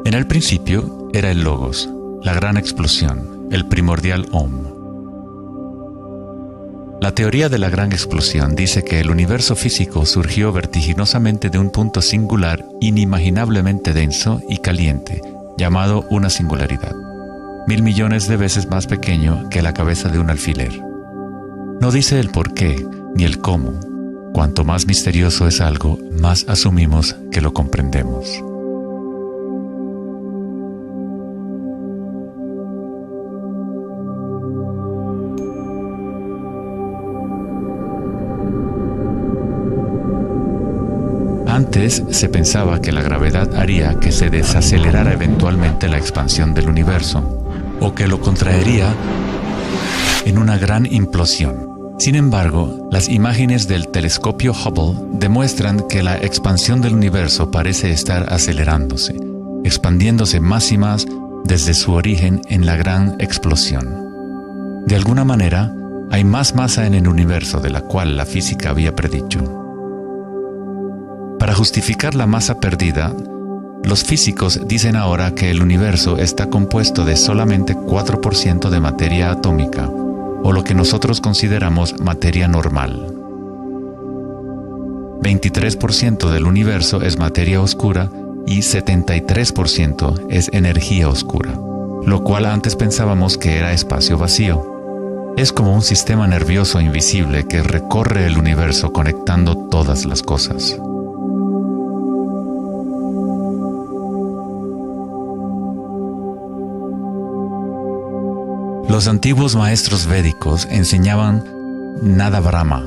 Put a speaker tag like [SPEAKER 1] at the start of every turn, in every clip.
[SPEAKER 1] En el principio era el Logos, la gran explosión, el primordial Om. La teoría de la gran explosión dice que el universo físico surgió vertiginosamente de un punto singular inimaginablemente denso y caliente, llamado una singularidad, 1.000 millones de veces más pequeño que la cabeza de un alfiler. No dice el por qué ni el cómo. Cuanto más misterioso es algo, más asumimos que lo comprendemos. Antes se pensaba que la gravedad haría que se desacelerara eventualmente la expansión del universo, o que lo contraería en una gran implosión. Sin embargo, las imágenes del telescopio Hubble demuestran que la expansión del universo parece estar acelerándose, expandiéndose más y más desde su origen en la gran explosión. De alguna manera, hay más masa en el universo de la cual la física había predicho. Para justificar la masa perdida, los físicos dicen ahora que el universo está compuesto de solamente 4% de materia atómica, o lo que nosotros consideramos materia normal. 23% del universo es materia oscura y 73% es energía oscura, lo cual antes pensábamos que era espacio vacío. Es como un sistema nervioso invisible que recorre el universo conectando todas las cosas. Los antiguos maestros védicos enseñaban Nada Brahma.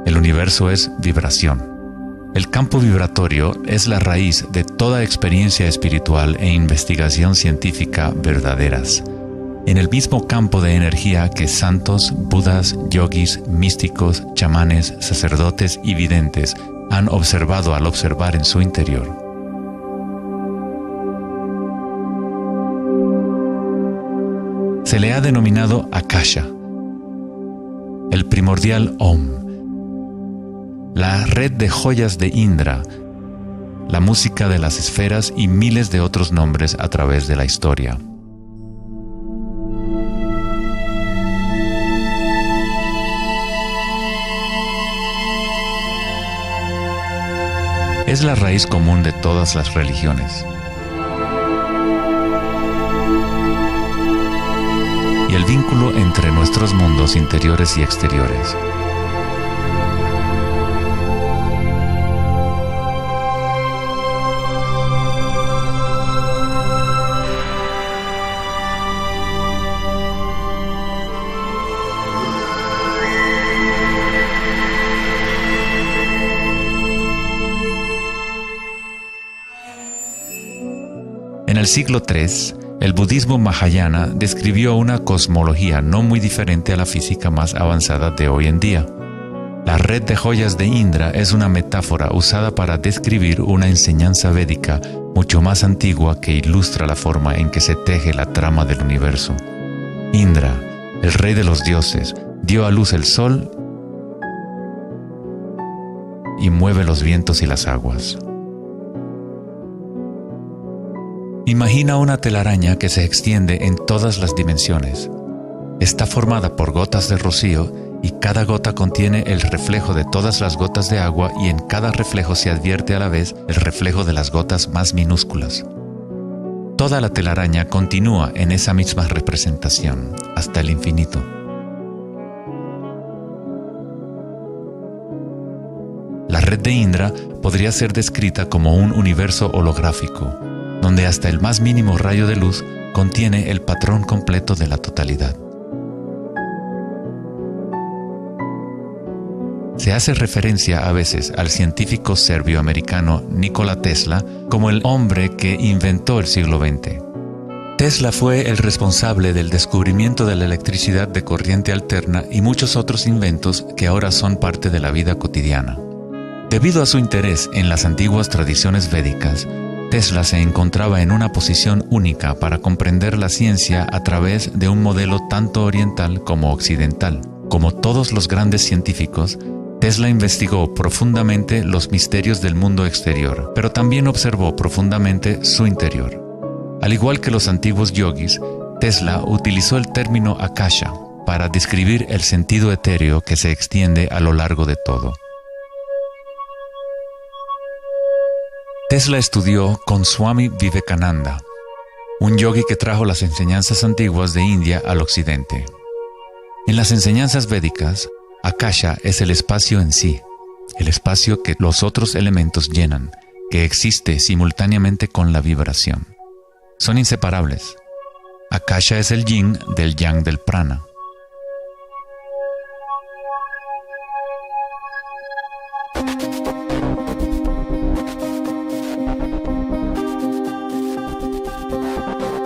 [SPEAKER 1] El universo es vibración. El campo vibratorio es la raíz de toda experiencia espiritual e investigación científica verdaderas. En el mismo campo de energía que santos, budas, yogis, místicos, chamanes, sacerdotes y videntes han observado al observar en su interior. Se le ha denominado Akasha, el primordial Om, la red de joyas de Indra, la música de las esferas y miles de otros nombres a través de la historia. Es la raíz común de todas las religiones. Y el vínculo entre nuestros mundos interiores y exteriores. En el siglo III, el budismo Mahayana describió una cosmología no muy diferente a la física más avanzada de hoy en día. La red de joyas de Indra es una metáfora usada para describir una enseñanza védica mucho más antigua que ilustra la forma en que se teje la trama del universo. Indra, el rey de los dioses, dio a luz el sol y mueve los vientos y las aguas. Imagina una telaraña que se extiende en todas las dimensiones. Está formada por gotas de rocío y cada gota contiene el reflejo de todas las gotas de agua y en cada reflejo se advierte a la vez el reflejo de las gotas más minúsculas. Toda la telaraña continúa en esa misma representación hasta el infinito. La red de Indra podría ser descrita como un universo holográfico, donde hasta el más mínimo rayo de luz contiene el patrón completo de la totalidad. Se hace referencia a veces al científico serbio-americano Nikola Tesla como el hombre que inventó el siglo XX. Tesla fue el responsable del descubrimiento de la electricidad de corriente alterna y muchos otros inventos que ahora son parte de la vida cotidiana. Debido a su interés en las antiguas tradiciones védicas, Tesla se encontraba en una posición única para comprender la ciencia a través de un modelo tanto oriental como occidental. Como todos los grandes científicos, Tesla investigó profundamente los misterios del mundo exterior, pero también observó profundamente su interior. Al igual que los antiguos yogis, Tesla utilizó el término akasha para describir el sentido etéreo que se extiende a lo largo de todo. Tesla estudió con Swami Vivekananda, un yogi que trajo las enseñanzas antiguas de India al occidente. En las enseñanzas védicas, akasha es el espacio en sí, el espacio que los otros elementos llenan, que existe simultáneamente con la vibración. Son inseparables. Akasha es el yin del yang del prana.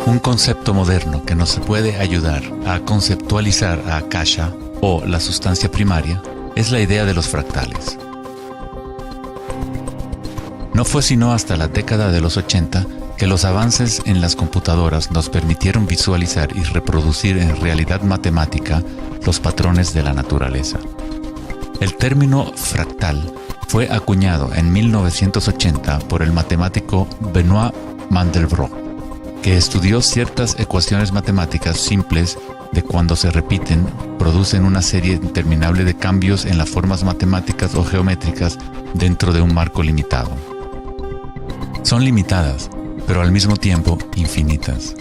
[SPEAKER 1] Un concepto moderno que nos puede ayudar a conceptualizar a Akasha, o la sustancia primaria, es la idea de los fractales. No fue sino hasta la década de los 80 que los avances en las computadoras nos permitieron visualizar y reproducir en realidad matemática los patrones de la naturaleza. El término fractal fue acuñado en 1980 por el matemático Benoit Mandelbrot, que estudió ciertas ecuaciones matemáticas simples de cuando se repiten, producen una serie interminable de cambios en las formas matemáticas o geométricas dentro de un marco limitado. Son limitadas, pero al mismo tiempo infinitas.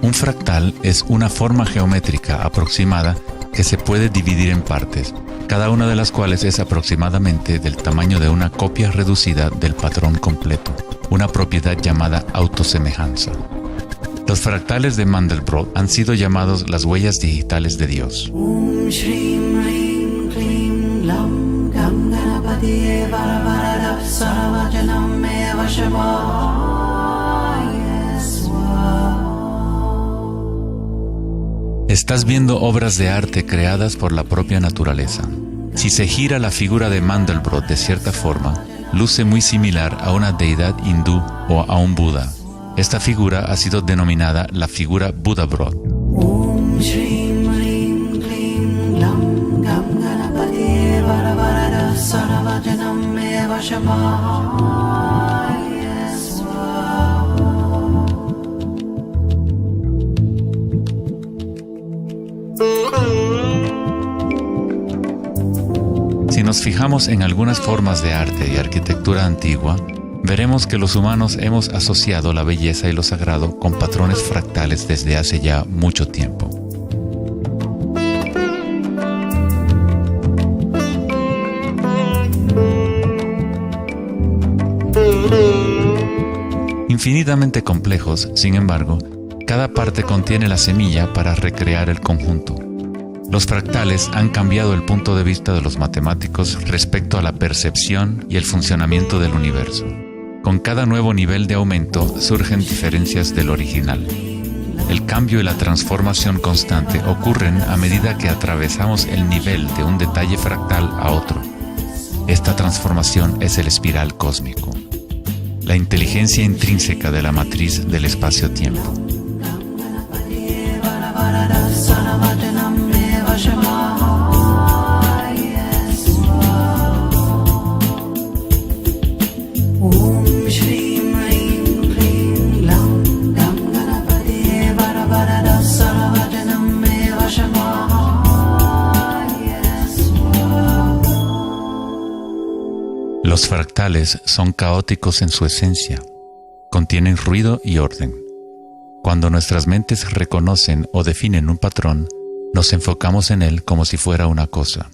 [SPEAKER 1] Un fractal es una forma geométrica aproximada que se puede dividir en partes, cada una de las cuales es aproximadamente del tamaño de una copia reducida del patrón completo, una propiedad llamada autosemejanza. Los fractales de Mandelbrot han sido llamados las huellas digitales de Dios. Estás viendo obras de arte creadas por la propia naturaleza. Si se gira la figura de Mandelbrot de cierta forma, luce muy similar a una deidad hindú o a un Buda. Esta figura ha sido denominada la figura Buddha-Brot. Si nos fijamos en algunas formas de arte y arquitectura antigua, veremos que los humanos hemos asociado la belleza y lo sagrado con patrones fractales desde hace ya mucho tiempo. Infinitamente complejos, sin embargo, cada parte contiene la semilla para recrear el conjunto. Los fractales han cambiado el punto de vista de los matemáticos respecto a la percepción y el funcionamiento del universo. Con cada nuevo nivel de aumento surgen diferencias del original. El cambio y la transformación constante ocurren a medida que atravesamos el nivel de un detalle fractal a otro. Esta transformación es el espiral cósmico, la inteligencia intrínseca de la matriz del espacio-tiempo. Los fractales son caóticos en su esencia, contienen ruido y orden. Cuando nuestras mentes reconocen o definen un patrón, nos enfocamos en él como si fuera una cosa.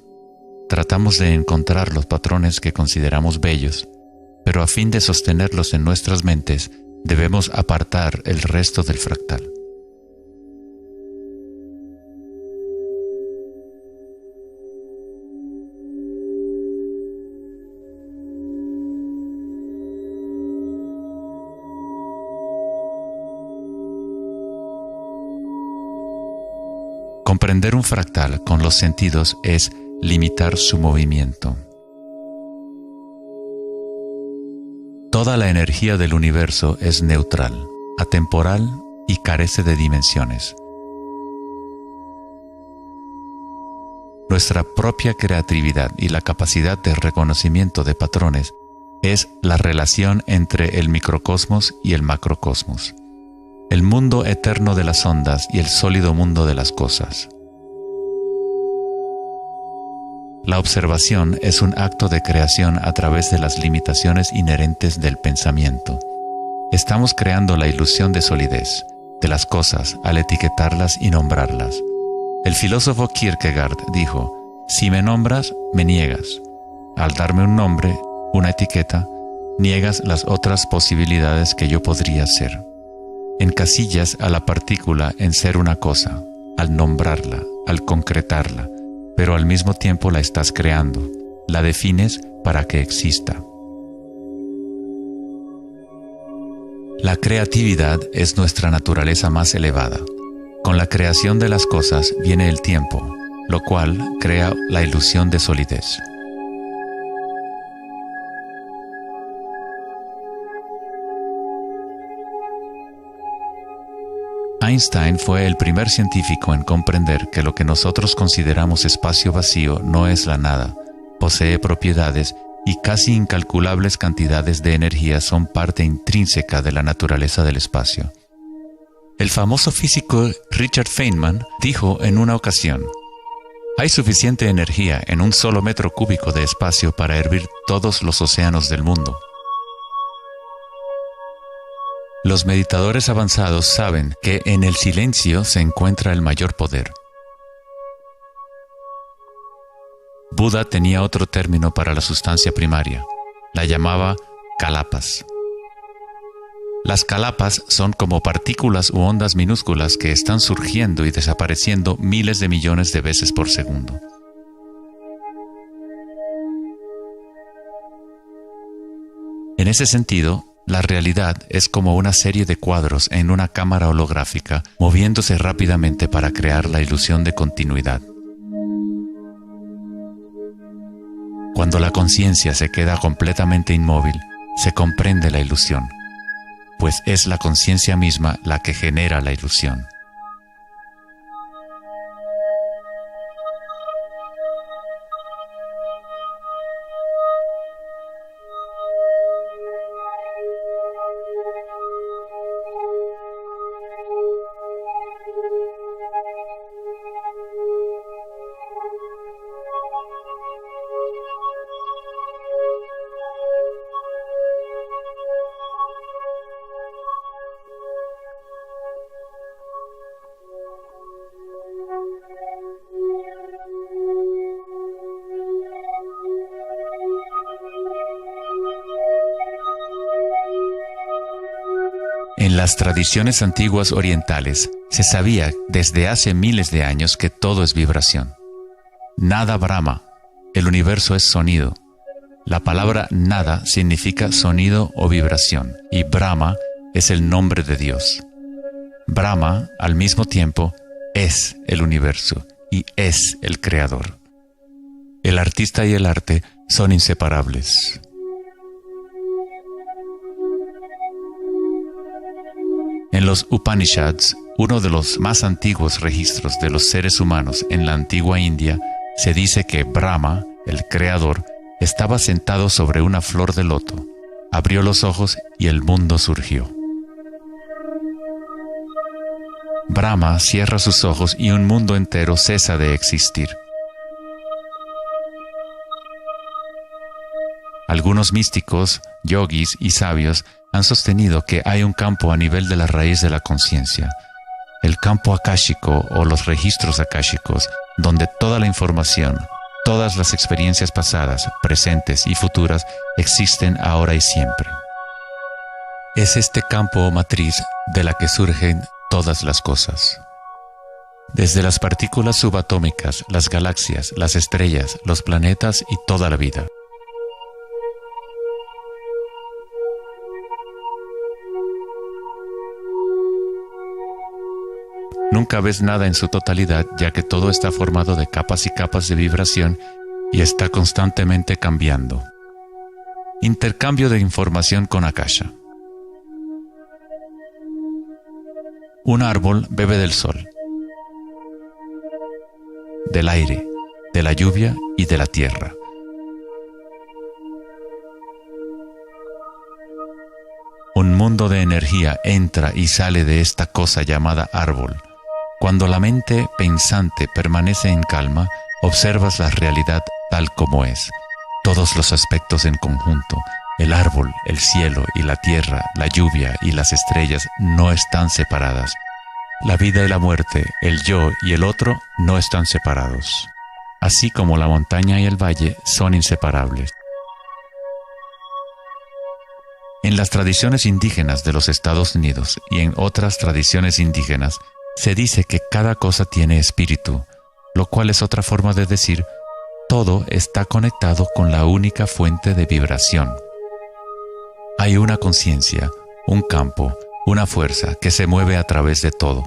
[SPEAKER 1] Tratamos de encontrar los patrones que consideramos bellos, pero a fin de sostenerlos en nuestras mentes, debemos apartar el resto del fractal. Comprender un fractal con los sentidos es limitar su movimiento. Toda la energía del universo es neutral, atemporal y carece de dimensiones. Nuestra propia creatividad y la capacidad de reconocimiento de patrones es la relación entre el microcosmos y el macrocosmos. el mundo eterno de las ondas y el sólido mundo de las cosas. La observación es un acto de creación a través de las limitaciones inherentes del pensamiento. Estamos creando la ilusión de solidez de las cosas al etiquetarlas y nombrarlas. El filósofo Kierkegaard dijo: si me nombras, me niegas. Al darme un nombre, una etiqueta, niegas las otras posibilidades que yo podría ser. Encasillas a la partícula en ser una cosa, al nombrarla, al concretarla, pero al mismo tiempo la estás creando, la defines para que exista. La creatividad es nuestra naturaleza más elevada. Con la creación de las cosas viene el tiempo, lo cual crea la ilusión de solidez. Einstein fue el primer científico en comprender que lo que nosotros consideramos espacio vacío no es la nada, posee propiedades y casi incalculables cantidades de energía son parte intrínseca de la naturaleza del espacio. El famoso físico Richard Feynman dijo en una ocasión: hay suficiente energía en un solo metro cúbico de espacio para hervir todos los océanos del mundo. Los meditadores avanzados saben que en el silencio se encuentra el mayor poder. Buda tenía otro término para la sustancia primaria. La llamaba kalapas. Las kalapas son como partículas u ondas minúsculas que están surgiendo y desapareciendo miles de millones de veces por segundo. En ese sentido, la realidad es como una serie de cuadros en una cámara holográfica moviéndose rápidamente para crear la ilusión de continuidad. Cuando la conciencia se queda completamente inmóvil, se comprende la ilusión, pues es la conciencia misma la que genera la ilusión. En las tradiciones antiguas orientales se sabía desde hace miles de años que todo es vibración. Nada brama, el universo es sonido. La palabra nada significa sonido o vibración y Brahma es el nombre de Dios. Brahma, al mismo tiempo, es el universo y es el creador. El artista y el arte son inseparables. En los Upanishads, uno de los más antiguos registros de los seres humanos en la antigua India, se dice que Brahma, el creador, estaba sentado sobre una flor de loto, abrió los ojos y el mundo surgió. Brahma cierra sus ojos y un mundo entero cesa de existir. Algunos místicos, yogis y sabios han sostenido que hay un campo a nivel de la raíz de la conciencia, el campo akáshico o los registros akáshicos, donde toda la información, todas las experiencias pasadas, presentes y futuras existen ahora y siempre. Es este campo o matriz de la que surgen todas las cosas. Desde las partículas subatómicas, las galaxias, las estrellas, los planetas y toda la vida. Nunca ves nada en su totalidad, ya que todo está formado de capas y capas de vibración y está constantemente cambiando. Intercambio de información con Akasha. Un árbol bebe del sol, del aire, de la lluvia y de la tierra. Un mundo de energía entra y sale de esta cosa llamada árbol. Cuando la mente pensante permanece en calma, observas la realidad tal como es. Todos los aspectos en conjunto, el árbol, el cielo y la tierra, la lluvia y las estrellas no están separadas. La vida y la muerte, el yo y el otro no están separados. Así como la montaña y el valle son inseparables. En las tradiciones indígenas de los Estados Unidos y en otras tradiciones indígenas, se dice que cada cosa tiene espíritu, lo cual es otra forma de decir, todo está conectado con la única fuente de vibración. Hay una conciencia, un campo, una fuerza que se mueve a través de todo.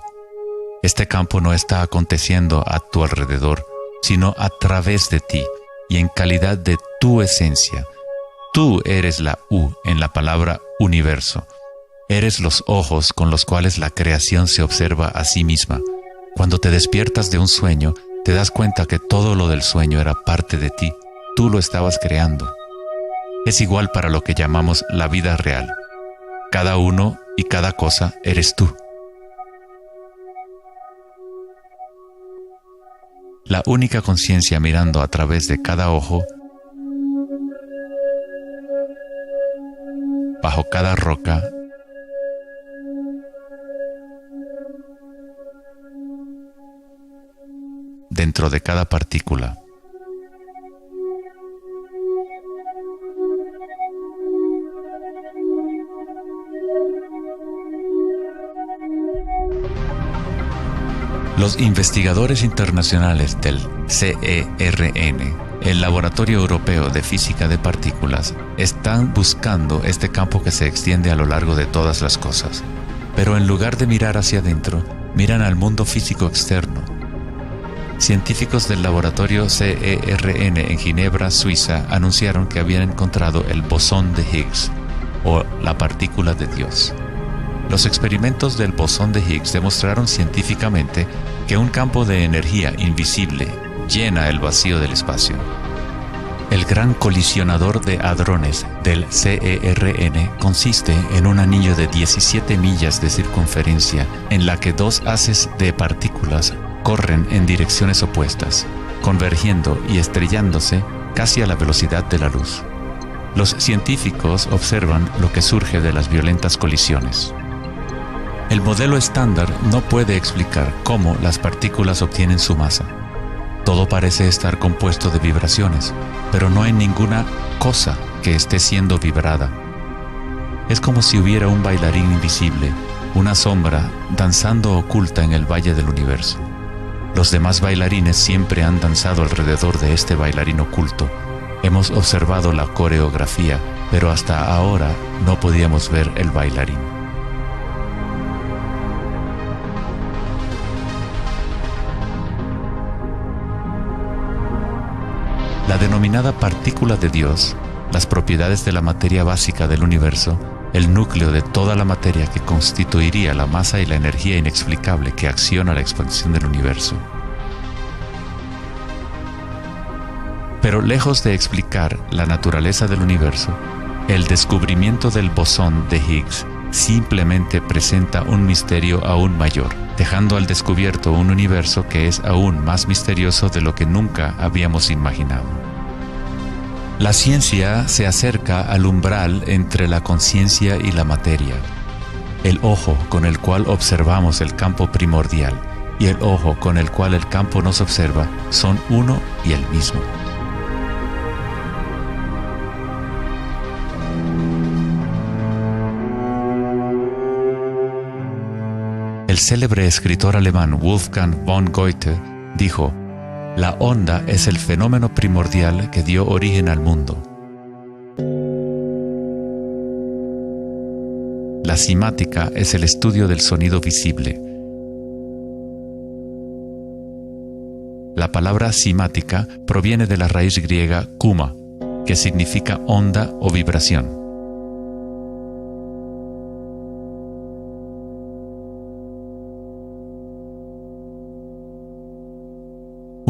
[SPEAKER 1] Este campo no está aconteciendo a tu alrededor, sino a través de ti y en calidad de tu esencia. Tú eres la U en la palabra universo. Eres los ojos con los cuales la creación se observa a sí misma. Cuando te despiertas de un sueño, te das cuenta que todo lo del sueño era parte de ti. Tú lo estabas creando. Es igual para lo que llamamos la vida real. Cada uno y cada cosa eres tú. La única conciencia mirando a través de cada ojo, bajo cada roca, dentro de cada partícula. Los investigadores internacionales del CERN, el Laboratorio Europeo de Física de Partículas, están buscando este campo que se extiende a lo largo de todas las cosas. Pero en lugar de mirar hacia adentro, miran al mundo físico externo. Científicos del laboratorio CERN en Ginebra, Suiza, anunciaron que habían encontrado el bosón de Higgs, o la partícula de Dios. Los experimentos del bosón de Higgs demostraron científicamente que un campo de energía invisible llena el vacío del espacio. El gran colisionador de hadrones del CERN consiste en un anillo de 17 millas de circunferencia en la que dos haces de partículas corren en direcciones opuestas, convergiendo y estrellándose casi a la velocidad de la luz. Los científicos observan lo que surge de las violentas colisiones. El modelo estándar no puede explicar cómo las partículas obtienen su masa. Todo parece estar compuesto de vibraciones, pero no hay ninguna cosa que esté siendo vibrada. Es como si hubiera un bailarín invisible, una sombra, danzando oculta en el valle del universo. Los demás bailarines siempre han danzado alrededor de este bailarín oculto. Hemos observado la coreografía, pero hasta ahora no podíamos ver el bailarín. La denominada partícula de Dios, las propiedades de la materia básica del universo, el núcleo de toda la materia que constituiría la masa y la energía inexplicable que acciona la expansión del universo. Pero lejos de explicar la naturaleza del universo, el descubrimiento del bosón de Higgs simplemente presenta un misterio aún mayor, dejando al descubierto un universo que es aún más misterioso de lo que nunca habíamos imaginado. La ciencia se acerca al umbral entre la conciencia y la materia. El ojo con el cual observamos el campo primordial y el ojo con el cual el campo nos observa son uno y el mismo. El célebre escritor alemán Wolfgang von Goethe dijo: "La onda es el fenómeno primordial que dio origen al mundo". La simática es el estudio del sonido visible. La palabra simática proviene de la raíz griega kuma, que significa onda o vibración.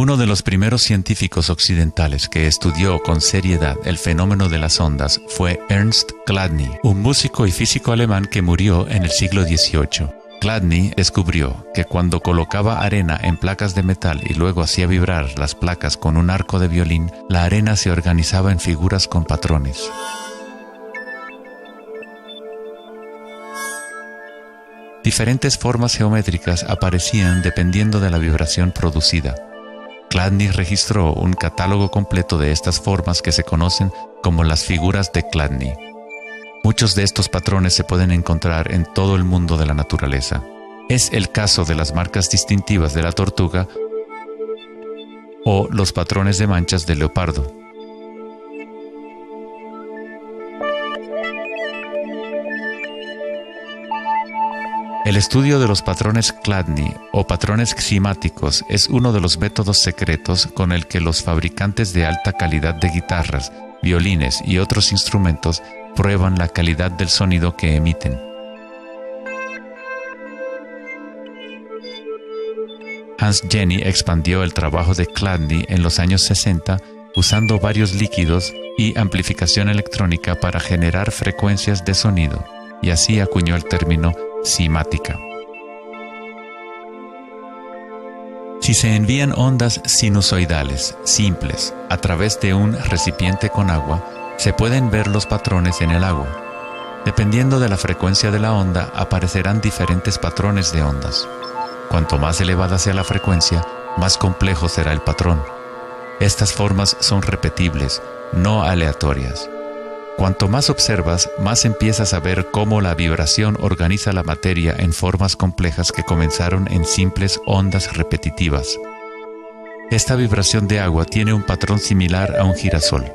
[SPEAKER 1] Uno de los primeros científicos occidentales que estudió con seriedad el fenómeno de las ondas fue Ernst Chladni, un músico y físico alemán que murió en el siglo XVIII. Chladni descubrió que cuando colocaba arena en placas de metal y luego hacía vibrar las placas con un arco de violín, la arena se organizaba en figuras con patrones. Diferentes formas geométricas aparecían dependiendo de la vibración producida. Chladni registró un catálogo completo de estas formas que se conocen como las figuras de Chladni. Muchos de estos patrones se pueden encontrar en todo el mundo de la naturaleza. Es el caso de las marcas distintivas de la tortuga o los patrones de manchas del leopardo. El estudio de los patrones Chladni o patrones ximáticos es uno de los métodos secretos con el que los fabricantes de alta calidad de guitarras, violines y otros instrumentos prueban la calidad del sonido que emiten. Hans Jenny expandió el trabajo de Chladni en los años 60 usando varios líquidos y amplificación electrónica para generar frecuencias de sonido, y así acuñó el término cimática. Si se envían ondas sinusoidales simples a través de un recipiente con agua, se pueden ver los patrones en el agua. Dependiendo de la frecuencia de la onda, aparecerán diferentes patrones de ondas. Cuanto más elevada sea la frecuencia, más complejo será el patrón. Estas formas son repetibles, no aleatorias. Cuanto más observas, más empiezas a ver cómo la vibración organiza la materia en formas complejas que comenzaron en simples ondas repetitivas. Esta vibración de agua tiene un patrón similar a un girasol.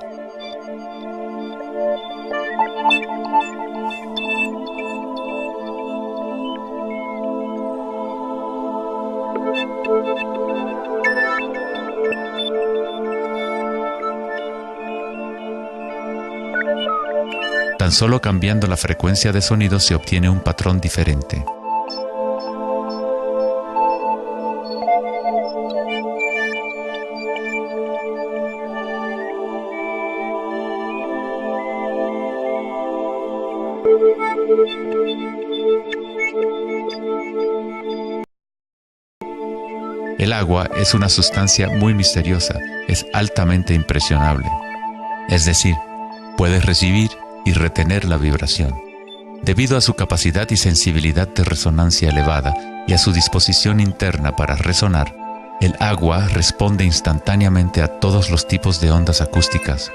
[SPEAKER 1] Tan solo cambiando la frecuencia de sonido se obtiene un patrón diferente. El agua es una sustancia muy misteriosa, es altamente impresionable. Es decir, puede recibir y retener la vibración. Debido a su capacidad y sensibilidad de resonancia elevada y a su disposición interna para resonar, el agua responde instantáneamente a todos los tipos de ondas acústicas.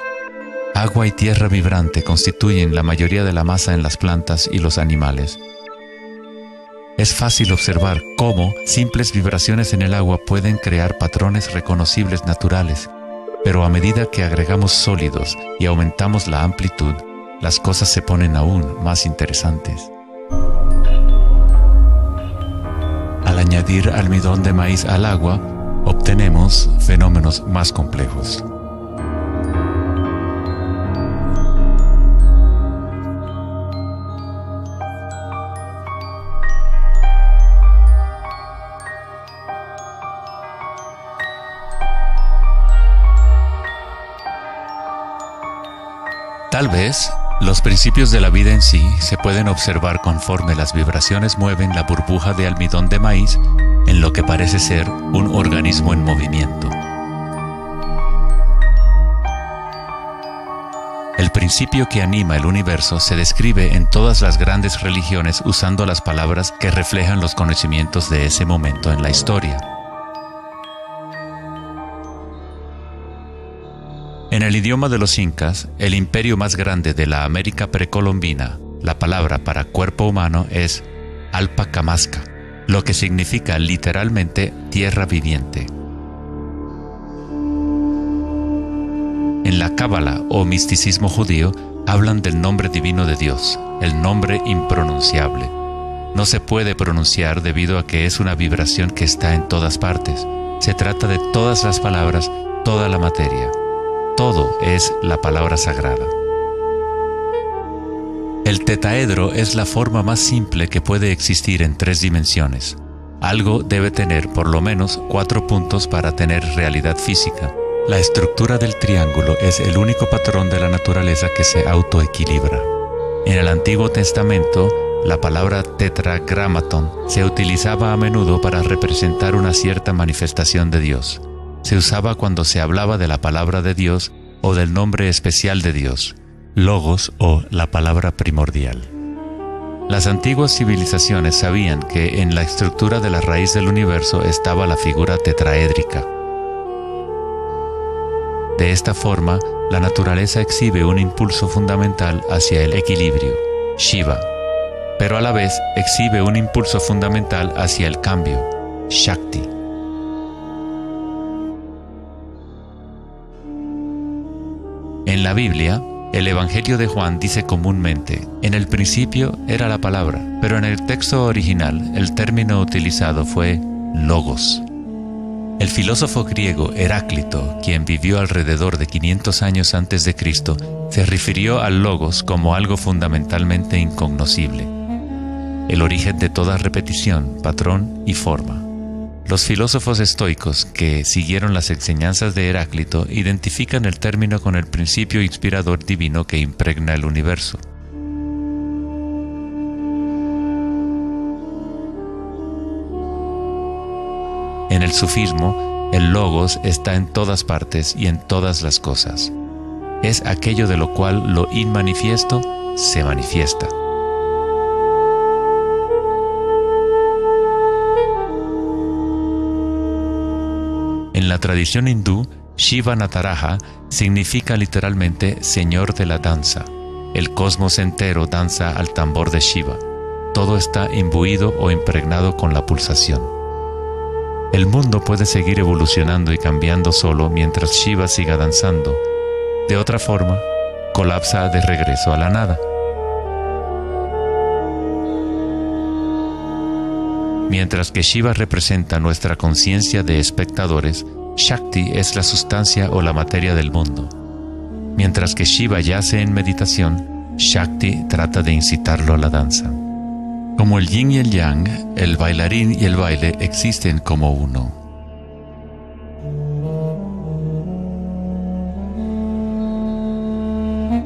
[SPEAKER 1] Agua y tierra vibrante constituyen la mayoría de la masa en las plantas y los animales. Es fácil observar cómo simples vibraciones en el agua pueden crear patrones reconocibles naturales, pero a medida que agregamos sólidos y aumentamos la amplitud, las cosas se ponen aún más interesantes. Al añadir almidón de maíz al agua, obtenemos fenómenos más complejos. Tal vez, los principios de la vida en sí se pueden observar conforme las vibraciones mueven la burbuja de almidón de maíz en lo que parece ser un organismo en movimiento. El principio que anima el universo se describe en todas las grandes religiones usando las palabras que reflejan los conocimientos de ese momento en la historia. En el idioma de los incas, el imperio más grande de la América precolombina, la palabra para cuerpo humano es Alpacamasca, lo que significa literalmente tierra viviente. En la Cábala o misticismo judío, hablan del nombre divino de Dios, el nombre impronunciable. No se puede pronunciar debido a que es una vibración que está en todas partes. Se trata de todas las palabras, toda la materia. Todo es la palabra sagrada. El tetaedro es la forma más simple que puede existir en 3 dimensiones. Algo debe tener por lo menos 4 puntos para tener realidad física. La estructura del triángulo es el único patrón de la naturaleza que se autoequilibra. En el Antiguo Testamento, la palabra tetragrámaton se utilizaba a menudo para representar una cierta manifestación de Dios. Se usaba cuando se hablaba de la palabra de Dios o del nombre especial de Dios, logos o la palabra primordial. Las antiguas civilizaciones sabían que en la estructura de la raíz del universo estaba la figura tetraédrica. De esta forma, la naturaleza exhibe un impulso fundamental hacia el equilibrio, Shiva, pero a la vez exhibe un impulso fundamental hacia el cambio, Shakti. En la Biblia, el Evangelio de Juan dice comúnmente, en el principio era la palabra, pero en el texto original el término utilizado fue logos. El filósofo griego Heráclito, quien vivió alrededor de 500 años antes de Cristo, se refirió al logos como algo fundamentalmente incognoscible, el origen de toda repetición, patrón y forma. Los filósofos estoicos que siguieron las enseñanzas de Heráclito identifican el término con el principio inspirador divino que impregna el universo. En el sufismo, el logos está en todas partes y en todas las cosas. Es aquello de lo cual lo inmanifiesto se manifiesta. En la tradición hindú, Shiva Nataraja significa literalmente Señor de la danza. El cosmos entero danza al tambor de Shiva. Todo está imbuido o impregnado con la pulsación. El mundo puede seguir evolucionando y cambiando solo mientras Shiva siga danzando. De otra forma, colapsa de regreso a la nada. Mientras que Shiva representa nuestra conciencia de espectadores, Shakti es la sustancia o la materia del mundo. Mientras que Shiva yace en meditación, Shakti trata de incitarlo a la danza. Como el yin y el yang, el bailarín y el baile existen como uno.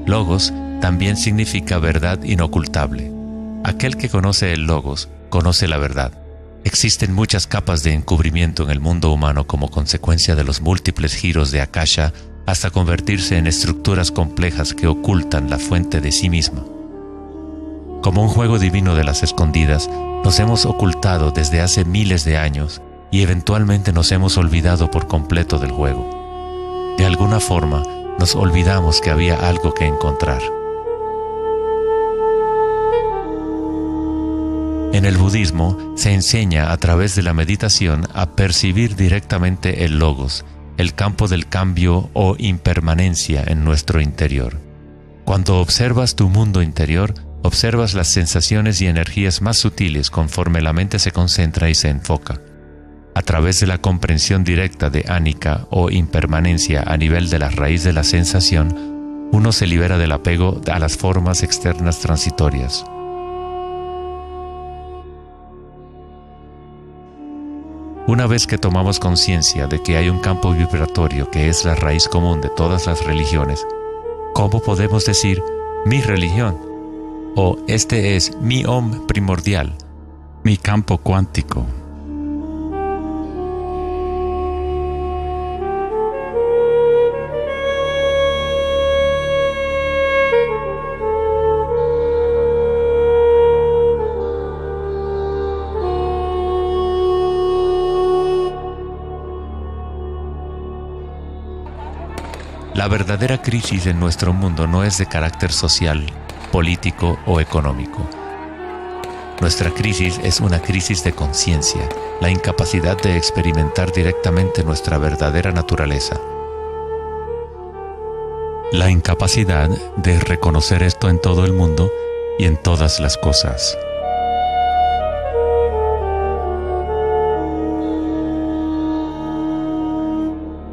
[SPEAKER 1] Logos también significa verdad inocultable. Aquel que conoce el logos, conoce la verdad. Existen muchas capas de encubrimiento en el mundo humano como consecuencia de los múltiples giros de Akasha hasta convertirse en estructuras complejas que ocultan la fuente de sí misma. Como un juego divino de las escondidas, nos hemos ocultado desde hace miles de años y eventualmente nos hemos olvidado por completo del juego. De alguna forma, nos olvidamos que había algo que encontrar. En el budismo se enseña a través de la meditación a percibir directamente el logos, el campo del cambio o impermanencia en nuestro interior. Cuando observas tu mundo interior, observas las sensaciones y energías más sutiles conforme la mente se concentra y se enfoca. A través de la comprensión directa de anicca o impermanencia a nivel de la raíz de la sensación, uno se libera del apego a las formas externas transitorias. Una vez que tomamos conciencia de que hay un campo vibratorio que es la raíz común de todas las religiones, ¿cómo podemos decir mi religión? O este es mi Om primordial, mi campo cuántico. La verdadera crisis en nuestro mundo no es de carácter social, político o económico. Nuestra crisis es una crisis de conciencia, la incapacidad de experimentar directamente nuestra verdadera naturaleza. La incapacidad de reconocer esto en todo el mundo y en todas las cosas.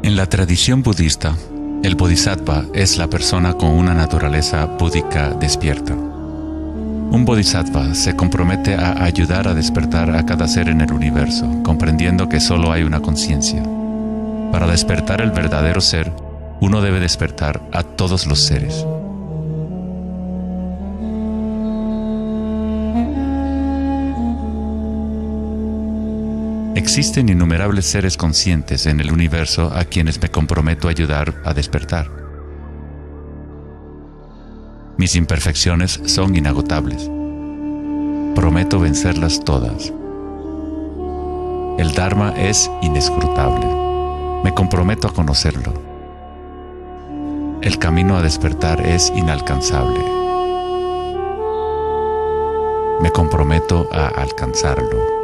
[SPEAKER 1] En la tradición budista, el bodhisattva es la persona con una naturaleza búdica despierta. Un bodhisattva se compromete a ayudar a despertar a cada ser en el universo, comprendiendo que solo hay una conciencia. Para despertar el verdadero ser, uno debe despertar a todos los seres. Existen innumerables seres conscientes en el universo a quienes me comprometo a ayudar a despertar. Mis imperfecciones son inagotables. Prometo vencerlas todas. El Dharma es inescrutable. Me comprometo a conocerlo. El camino a despertar es inalcanzable. Me comprometo a alcanzarlo.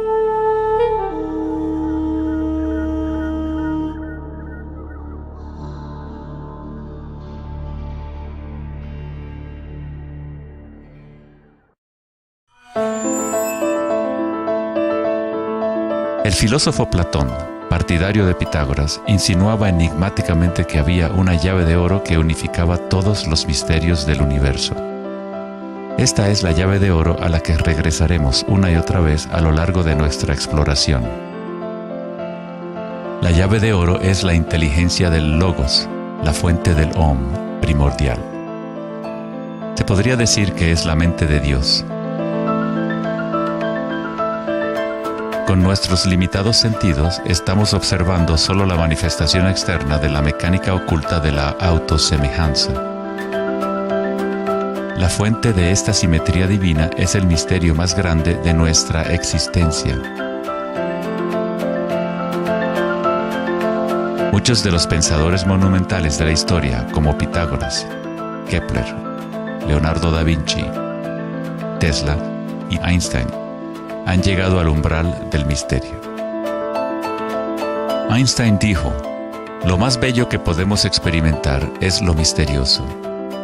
[SPEAKER 1] El filósofo Platón, partidario de Pitágoras, insinuaba enigmáticamente que había una llave de oro que unificaba todos los misterios del universo. Esta es la llave de oro a la que regresaremos una y otra vez a lo largo de nuestra exploración. La llave de oro es la inteligencia del Logos, la fuente del Om primordial. Se podría decir que es la mente de Dios. Con nuestros limitados sentidos, estamos observando solo la manifestación externa de la mecánica oculta de la autosemejanza. La fuente de esta simetría divina es el misterio más grande de nuestra existencia. Muchos de los pensadores monumentales de la historia, como Pitágoras, Kepler, Leonardo da Vinci, Tesla y Einstein, han llegado al umbral del misterio. Einstein dijo: "Lo más bello que podemos experimentar es lo misterioso.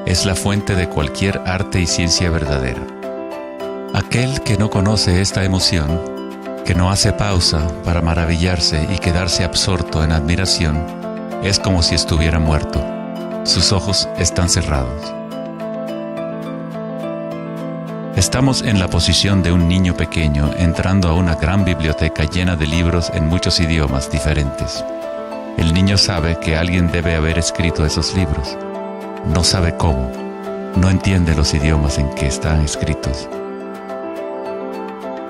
[SPEAKER 1] Es la fuente de cualquier arte y ciencia verdadera". Aquel que no conoce esta emoción, que no hace pausa para maravillarse y quedarse absorto en admiración, es como si estuviera muerto. Sus ojos están cerrados. Estamos en la posición de un niño pequeño entrando a una gran biblioteca llena de libros en muchos idiomas diferentes. El niño sabe que alguien debe haber escrito esos libros. No sabe cómo. No entiende los idiomas en que están escritos.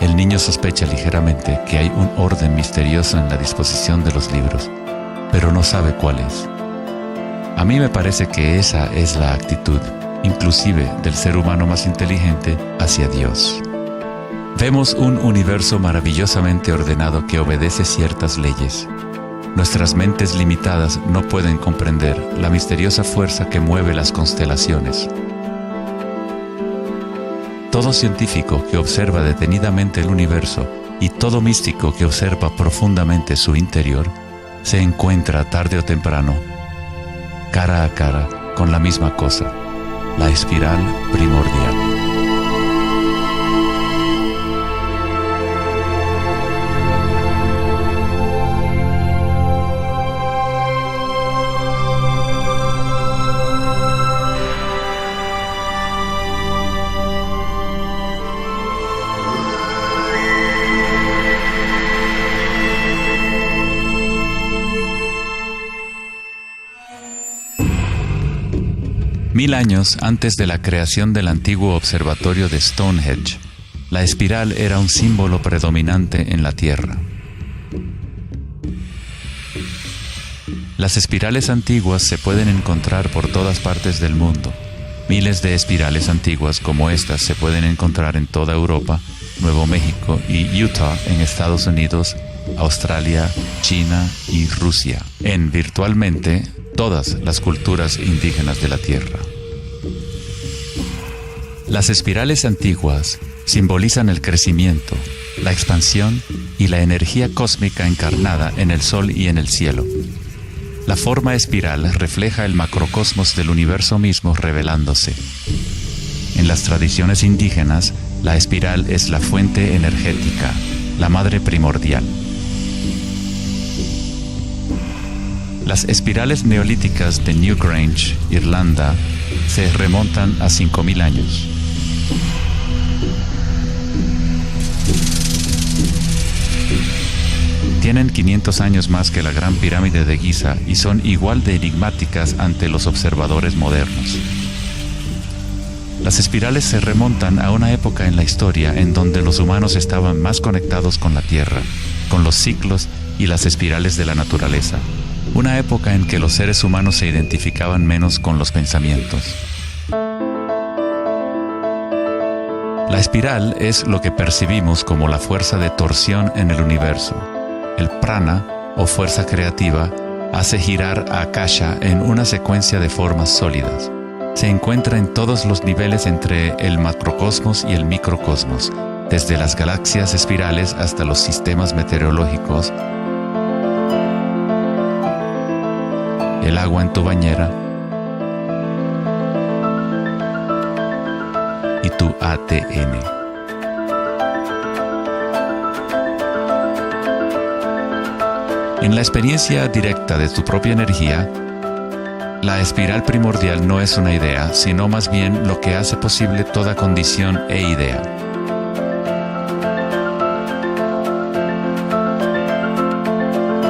[SPEAKER 1] El niño sospecha ligeramente que hay un orden misterioso en la disposición de los libros, pero no sabe cuál es. A mí me parece que esa es la actitud, inclusive del ser humano más inteligente, hacia Dios. Vemos un universo maravillosamente ordenado que obedece ciertas leyes. Nuestras mentes limitadas no pueden comprender la misteriosa fuerza que mueve las constelaciones. Todo científico que observa detenidamente el universo y todo místico que observa profundamente su interior se encuentra tarde o temprano, cara a cara, con la misma cosa: la espiral primordial. Mil años antes de la creación del antiguo observatorio de Stonehenge, la espiral era un símbolo predominante en la Tierra. Las espirales antiguas se pueden encontrar por todas partes del mundo. Miles de espirales antiguas como estas se pueden encontrar en toda Europa, Nuevo México y Utah en Estados Unidos, Australia, China y Rusia, en virtualmente todas las culturas indígenas de la Tierra. Las espirales antiguas simbolizan el crecimiento, la expansión y la energía cósmica encarnada en el Sol y en el cielo. La forma espiral refleja el macrocosmos del universo mismo revelándose. En las tradiciones indígenas, la espiral es la fuente energética, la madre primordial. Las espirales neolíticas de Newgrange, Irlanda, se remontan a 5000 años. Tienen 500 años más que la Gran Pirámide de Giza y son igual de enigmáticas ante los observadores modernos. Las espirales se remontan a una época en la historia en donde los humanos estaban más conectados con la Tierra, con los ciclos y las espirales de la naturaleza. Una época en que los seres humanos se identificaban menos con los pensamientos. La espiral es lo que percibimos como la fuerza de torsión en el universo. El prana, o fuerza creativa, hace girar a Akasha en una secuencia de formas sólidas. Se encuentra en todos los niveles entre el macrocosmos y el microcosmos, desde las galaxias espirales hasta los sistemas meteorológicos, el agua en tu bañera y tu ATN. En la experiencia directa de tu propia energía, la espiral primordial no es una idea, sino más bien lo que hace posible toda condición e idea.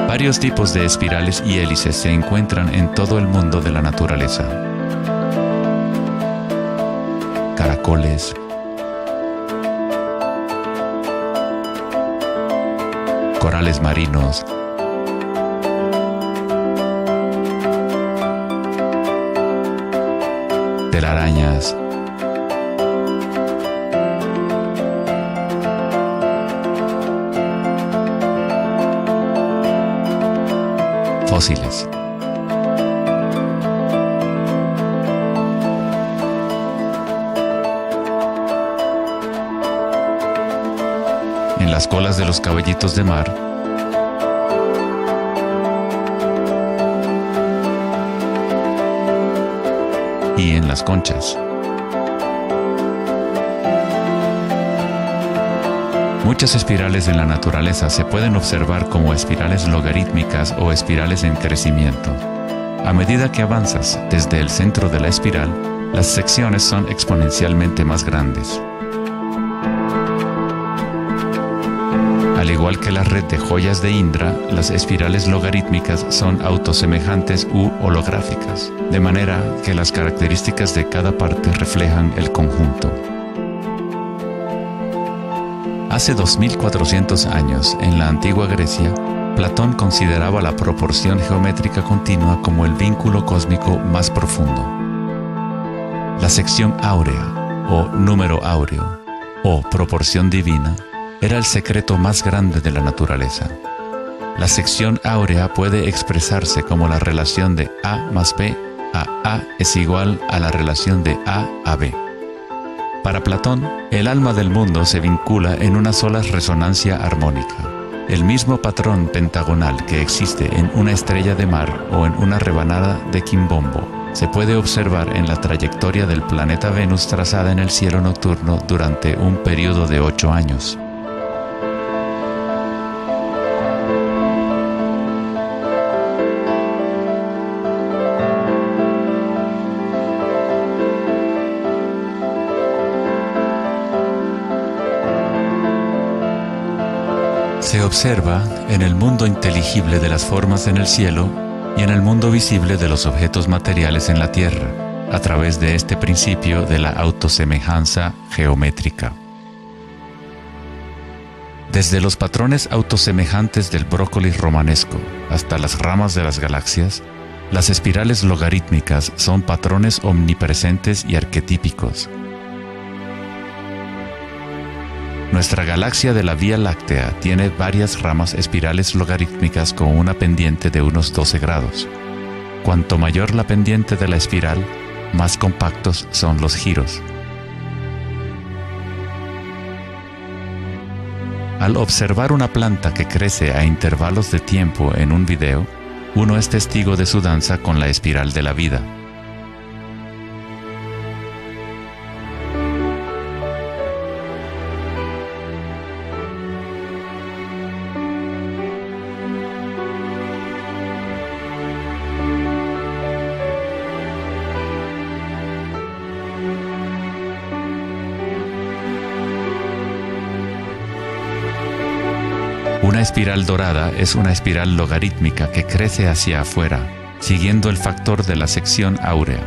[SPEAKER 1] Varios tipos de espirales y hélices se encuentran en todo el mundo de la naturaleza. Caracoles, corales marinos, telarañas, fósiles. En las colas de los caballitos de mar, y en las conchas. Muchas espirales en la naturaleza se pueden observar como espirales logarítmicas o espirales en crecimiento. A medida que avanzas desde el centro de la espiral, las secciones son exponencialmente más grandes. Al igual que la red de joyas de Indra, las espirales logarítmicas son autosemejantes u holográficas, de manera que las características de cada parte reflejan el conjunto. Hace 2400 años, en la antigua Grecia, Platón consideraba la proporción geométrica continua como el vínculo cósmico más profundo. La sección áurea, o número áureo, o proporción divina, era el secreto más grande de la naturaleza. La sección áurea puede expresarse como la relación de A más B a es igual a la relación de A B. Para Platón, el alma del mundo se vincula en una sola resonancia armónica. El mismo patrón pentagonal que existe en una estrella de mar o en una rebanada de quimbombo se puede observar en la trayectoria del planeta Venus trazada en el cielo nocturno durante un periodo de 8 años. Se observa en el mundo inteligible de las formas en el cielo y en el mundo visible de los objetos materiales en la Tierra, a través de este principio de la autosemejanza geométrica. Desde los patrones autosemejantes del brócoli romanesco hasta las ramas de las galaxias, las espirales logarítmicas son patrones omnipresentes y arquetípicos. Nuestra galaxia de la Vía Láctea tiene varias ramas espirales logarítmicas con una pendiente de unos 12 grados. Cuanto mayor la pendiente de la espiral, más compactos son los giros. Al observar una planta que crece a intervalos de tiempo en un video, uno es testigo de su danza con la espiral de la vida. Una espiral dorada es una espiral logarítmica que crece hacia afuera, siguiendo el factor de la sección áurea.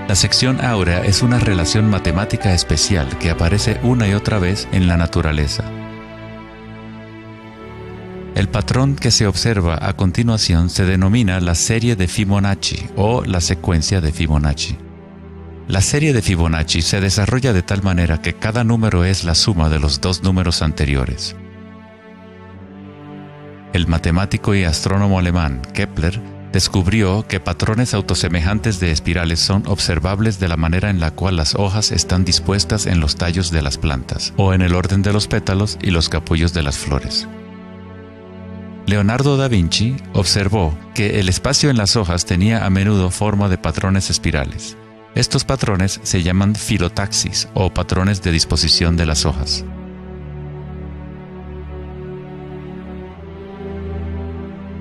[SPEAKER 1] La sección áurea es una relación matemática especial que aparece una y otra vez en la naturaleza. El patrón que se observa a continuación se denomina la serie de Fibonacci o la secuencia de Fibonacci. La serie de Fibonacci se desarrolla de tal manera que cada número es la suma de los dos números anteriores. El matemático y astrónomo alemán Kepler descubrió que patrones autosemejantes de espirales son observables de la manera en la cual las hojas están dispuestas en los tallos de las plantas, o en el orden de los pétalos y los capullos de las flores. Leonardo da Vinci observó que el espacio en las hojas tenía a menudo forma de patrones espirales. Estos patrones se llaman filotaxis o patrones de disposición de las hojas.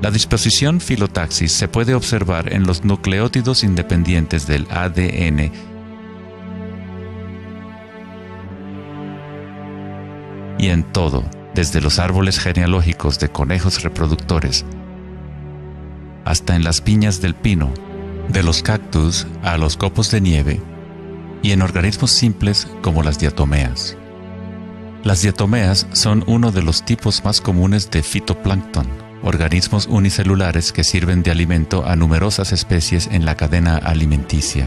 [SPEAKER 1] La disposición filotaxis se puede observar en los nucleótidos independientes del ADN y en todo, desde los árboles genealógicos de conejos reproductores hasta en las piñas del pino, de los cactus a los copos de nieve, y en organismos simples como las diatomeas. Las diatomeas son uno de los tipos más comunes de fitoplancton, organismos unicelulares que sirven de alimento a numerosas especies en la cadena alimenticia.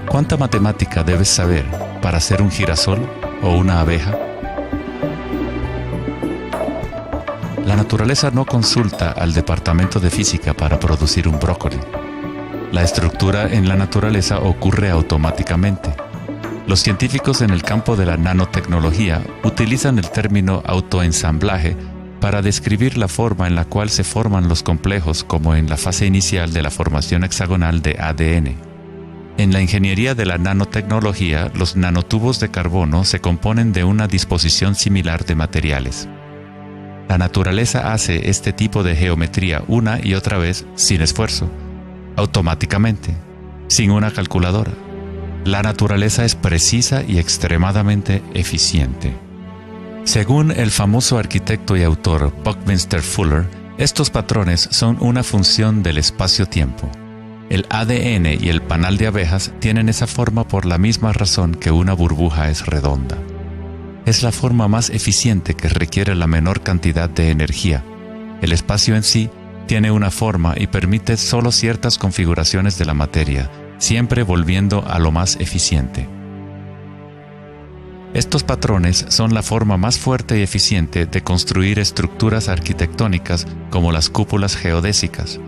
[SPEAKER 1] ¿Cuánta matemática debes saber para ser un girasol o una abeja? La naturaleza no consulta al departamento de física para producir un brócoli. La estructura en la naturaleza ocurre automáticamente. Los científicos en el campo de la nanotecnología utilizan el término autoensamblaje para describir la forma en la cual se forman los complejos, como en la fase inicial de la formación hexagonal de ADN. En la ingeniería de la nanotecnología, los nanotubos de carbono se componen de una disposición similar de materiales. La naturaleza hace este tipo de geometría una y otra vez sin esfuerzo, automáticamente, sin una calculadora. La naturaleza es precisa y extremadamente eficiente. Según el famoso arquitecto y autor Buckminster Fuller, estos patrones son una función del espacio-tiempo. El ADN y el panal de abejas tienen esa forma por la misma razón que una burbuja es redonda. Es la forma más eficiente que requiere la menor cantidad de energía. El espacio en sí tiene una forma y permite solo ciertas configuraciones de la materia, siempre volviendo a lo más eficiente. Estos patrones son la forma más fuerte y eficiente de construir estructuras arquitectónicas como las cúpulas geodésicas.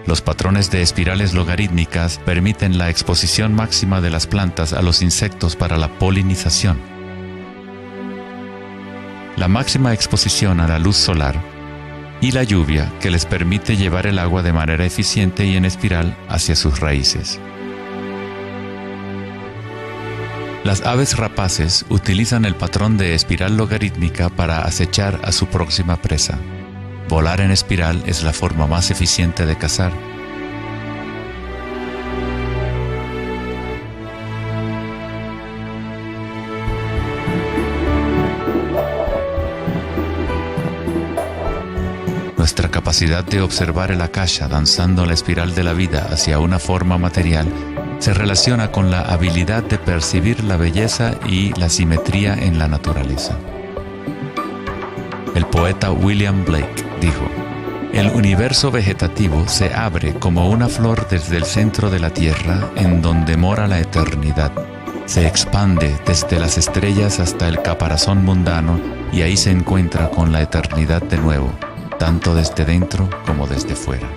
[SPEAKER 1] Los patrones de espirales logarítmicas permiten la exposición máxima de las plantas a los insectos para la polinización. La máxima exposición a la luz solar y la lluvia que les permite llevar el agua de manera eficiente y en espiral hacia sus raíces. Las aves rapaces utilizan el patrón de espiral logarítmica para acechar a su próxima presa. Volar en espiral es la forma más eficiente de cazar. Nuestra capacidad de observar el akasha danzando la espiral de la vida hacia una forma material se relaciona con la habilidad de percibir la belleza y la simetría en la naturaleza. El poeta William Blake dijo: "El universo vegetativo se abre como una flor desde el centro de la tierra en donde mora la eternidad. Se expande desde las estrellas hasta el caparazón mundano y ahí se encuentra con la eternidad de nuevo, tanto desde dentro como desde fuera".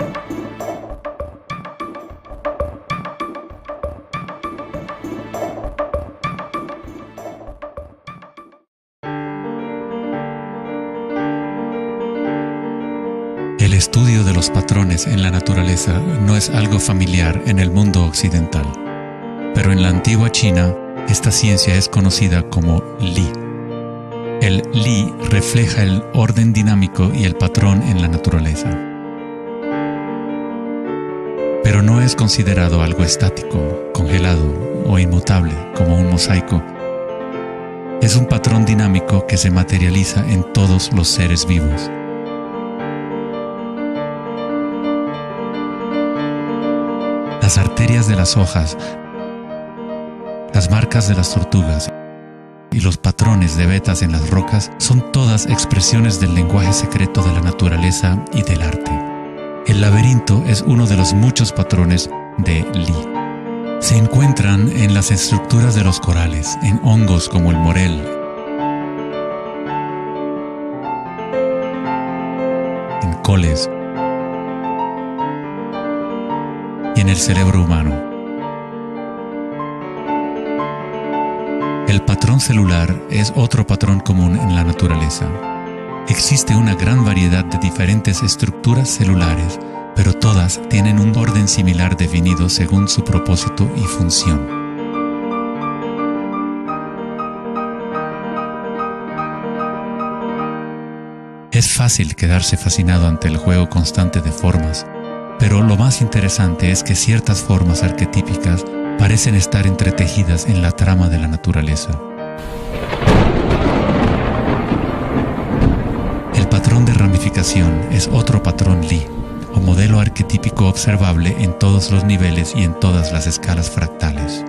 [SPEAKER 1] estudio de los patrones en la naturaleza no es algo familiar en el mundo occidental, pero en la antigua China, esta ciencia es conocida como Li. El Li refleja el orden dinámico y el patrón en la naturaleza. Pero no es considerado algo estático, congelado o inmutable como un mosaico. Es un patrón dinámico que se materializa en todos los seres vivos. Las arterias de las hojas, las marcas de las tortugas y los patrones de vetas en las rocas son todas expresiones del lenguaje secreto de la naturaleza y del arte. El laberinto es uno de los muchos patrones de Li. Se encuentran en las estructuras de los corales, en hongos como el morel, en coles y en el cerebro humano. El patrón celular es otro patrón común en la naturaleza. Existe una gran variedad de diferentes estructuras celulares, pero todas tienen un orden similar definido según su propósito y función. Es fácil quedarse fascinado ante el juego constante de formas, pero lo más interesante es que ciertas formas arquetípicas parecen estar entretejidas en la trama de la naturaleza. El patrón de ramificación es otro patrón Li, o modelo arquetípico observable en todos los niveles y en todas las escalas fractales.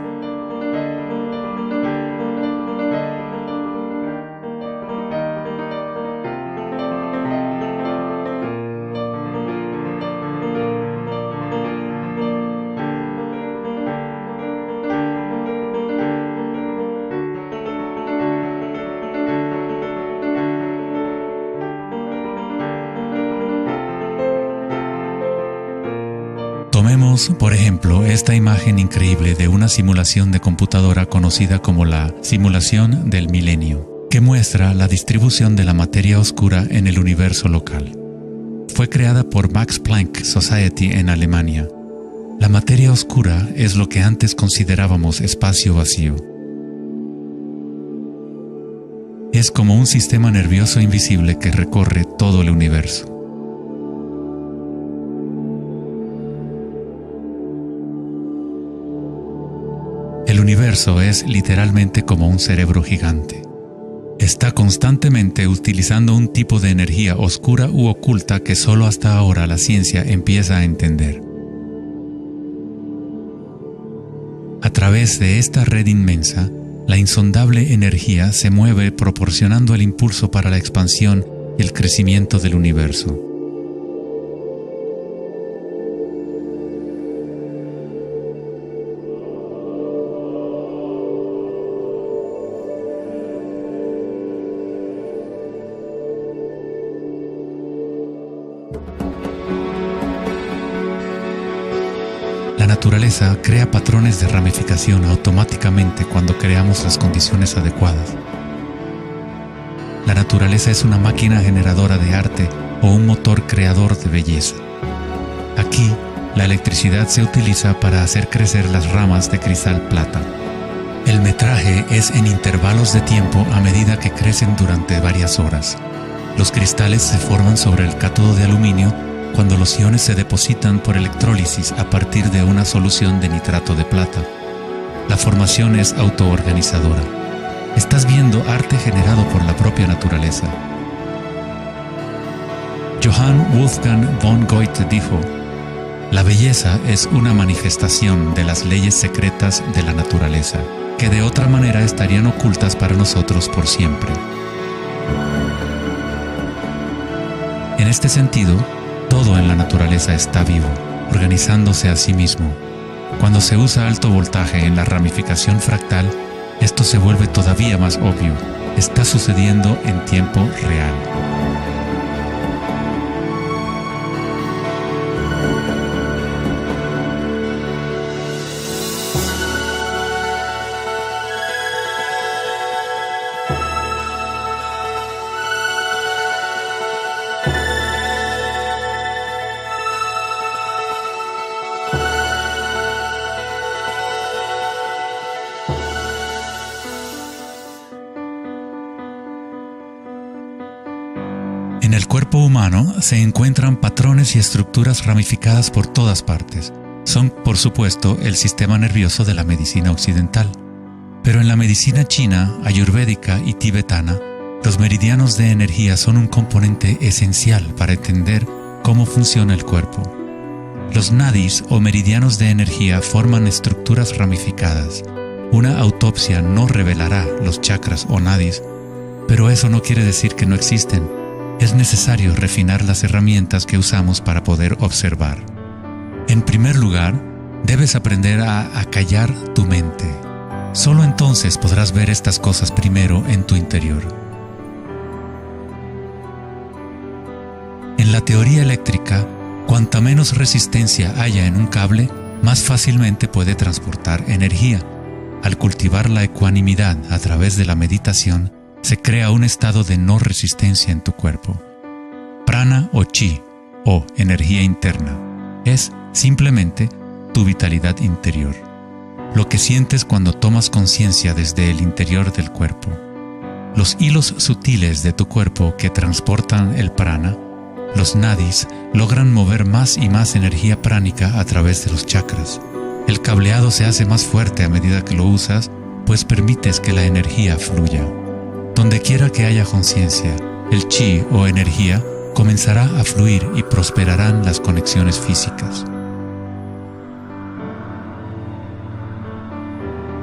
[SPEAKER 1] Tomemos, por ejemplo, esta imagen increíble de una simulación de computadora conocida como la simulación del milenio, que muestra la distribución de la materia oscura en el universo local. Fue creada por Max Planck Society en Alemania. La materia oscura es lo que antes considerábamos espacio vacío. Es como un sistema nervioso invisible que recorre todo el universo. El universo es literalmente como un cerebro gigante. Está constantemente utilizando un tipo de energía oscura u oculta que solo hasta ahora la ciencia empieza a entender. A través de esta red inmensa, la insondable energía se mueve proporcionando el impulso para la expansión y el crecimiento del universo. La naturaleza crea patrones de ramificación automáticamente cuando creamos las condiciones adecuadas. La naturaleza es una máquina generadora de arte o un motor creador de belleza. Aquí, la electricidad se utiliza para hacer crecer las ramas de cristal plata. El metraje es en intervalos de tiempo a medida que crecen durante varias horas. Los cristales se forman sobre el cátodo de aluminio cuando los iones se depositan por electrólisis a partir de una solución de nitrato de plata. La formación es autoorganizadora. Estás viendo arte generado por la propia naturaleza. Johann Wolfgang von Goethe dijo: "La belleza es una manifestación de las leyes secretas de la naturaleza, que de otra manera estarían ocultas para nosotros por siempre". En este sentido, todo en la naturaleza está vivo, organizándose a sí mismo. Cuando se usa alto voltaje en la ramificación fractal, esto se vuelve todavía más obvio. Está sucediendo en tiempo real. cuerpo humano se encuentran patrones y estructuras ramificadas por todas partes. Son, por supuesto, el sistema nervioso de la medicina occidental. Pero en la medicina china, ayurvédica y tibetana, los meridianos de energía son un componente esencial para entender cómo funciona el cuerpo. Los nadis o meridianos de energía forman estructuras ramificadas. Una autopsia no revelará los chakras o nadis, pero eso no quiere decir que no existen. Es necesario refinar las herramientas que usamos para poder observar. En primer lugar, debes aprender a acallar tu mente. Solo entonces podrás ver estas cosas primero en tu interior. En la teoría eléctrica, cuanta menos resistencia haya en un cable, más fácilmente puede transportar energía. Al cultivar la ecuanimidad a través de la meditación, se crea un estado de no resistencia en tu cuerpo. Prana o chi, o energía interna, es simplemente tu vitalidad interior. Lo que sientes cuando tomas conciencia desde el interior del cuerpo. Los hilos sutiles de tu cuerpo que transportan el prana, los nadis, logran mover más y más energía pránica a través de los chakras. El cableado se hace más fuerte a medida que lo usas, pues permites que la energía fluya. Donde quiera que haya conciencia, el chi o energía comenzará a fluir y prosperarán las conexiones físicas.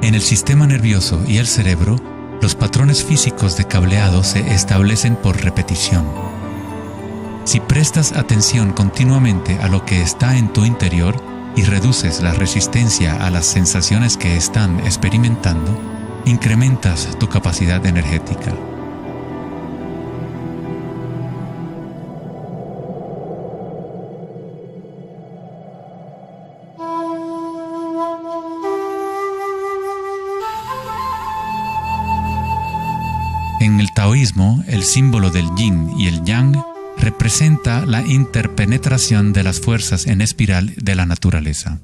[SPEAKER 1] En el sistema nervioso y el cerebro, los patrones físicos de cableado se establecen por repetición. Si prestas atención continuamente a lo que está en tu interior y reduces la resistencia a las sensaciones que están experimentando, incrementas tu capacidad energética. En el taoísmo, el símbolo del yin y el yang representa la interpenetración de las fuerzas en espiral de la naturaleza.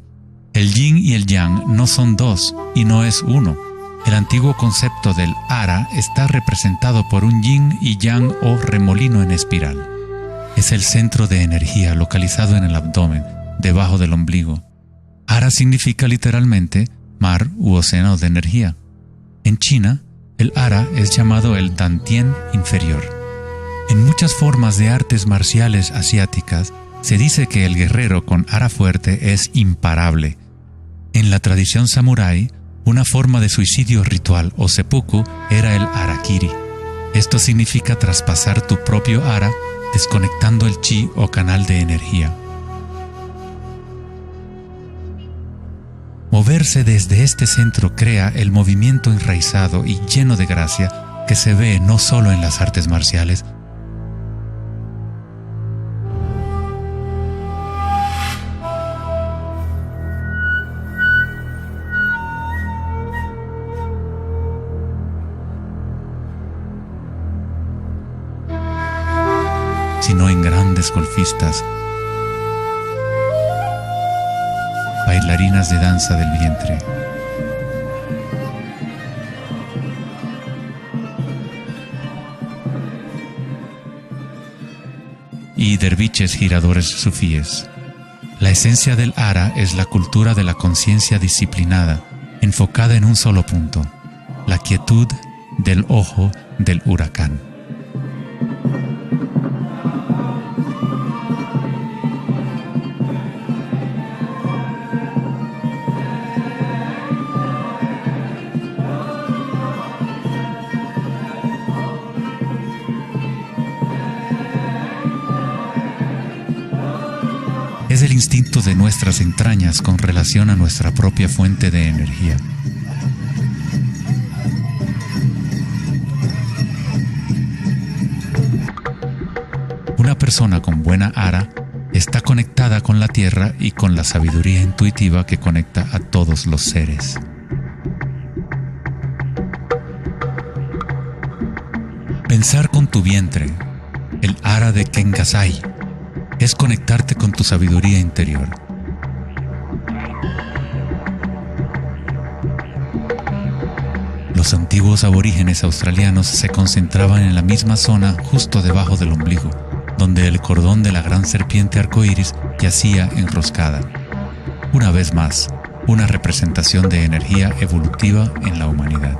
[SPEAKER 1] El yin y el yang no son dos y no es uno. El antiguo concepto del ara está representado por un yin y yang o remolino en espiral. Es el centro de energía localizado en el abdomen, debajo del ombligo. Ara significa literalmente mar u océano de energía. En China, el ara es llamado el Dantien inferior. En muchas formas de artes marciales asiáticas, se dice que el guerrero con ara fuerte es imparable. En la tradición samurái, una forma de suicidio ritual o seppuku era el harakiri. Esto significa traspasar tu propio ara, desconectando el chi o canal de energía. Moverse desde este centro crea el movimiento enraizado y lleno de gracia que se ve no solo en las artes marciales, sino en grandes golfistas, bailarinas de danza del vientre, y derviches giradores sufíes. La esencia del ara es la cultura de la conciencia disciplinada, enfocada en un solo punto, la quietud del ojo del huracán. Es el instinto de nuestras entrañas con relación a nuestra propia fuente de energía. Una persona con buena ara está conectada con la tierra y con la sabiduría intuitiva que conecta a todos los seres. Pensar con tu vientre, el ara de Kengasai, es conectarte con tu sabiduría interior. Los antiguos aborígenes australianos se concentraban en la misma zona justo debajo del ombligo, donde el cordón de la gran serpiente arcoíris yacía enroscada. Una vez más, una representación de energía evolutiva en la humanidad.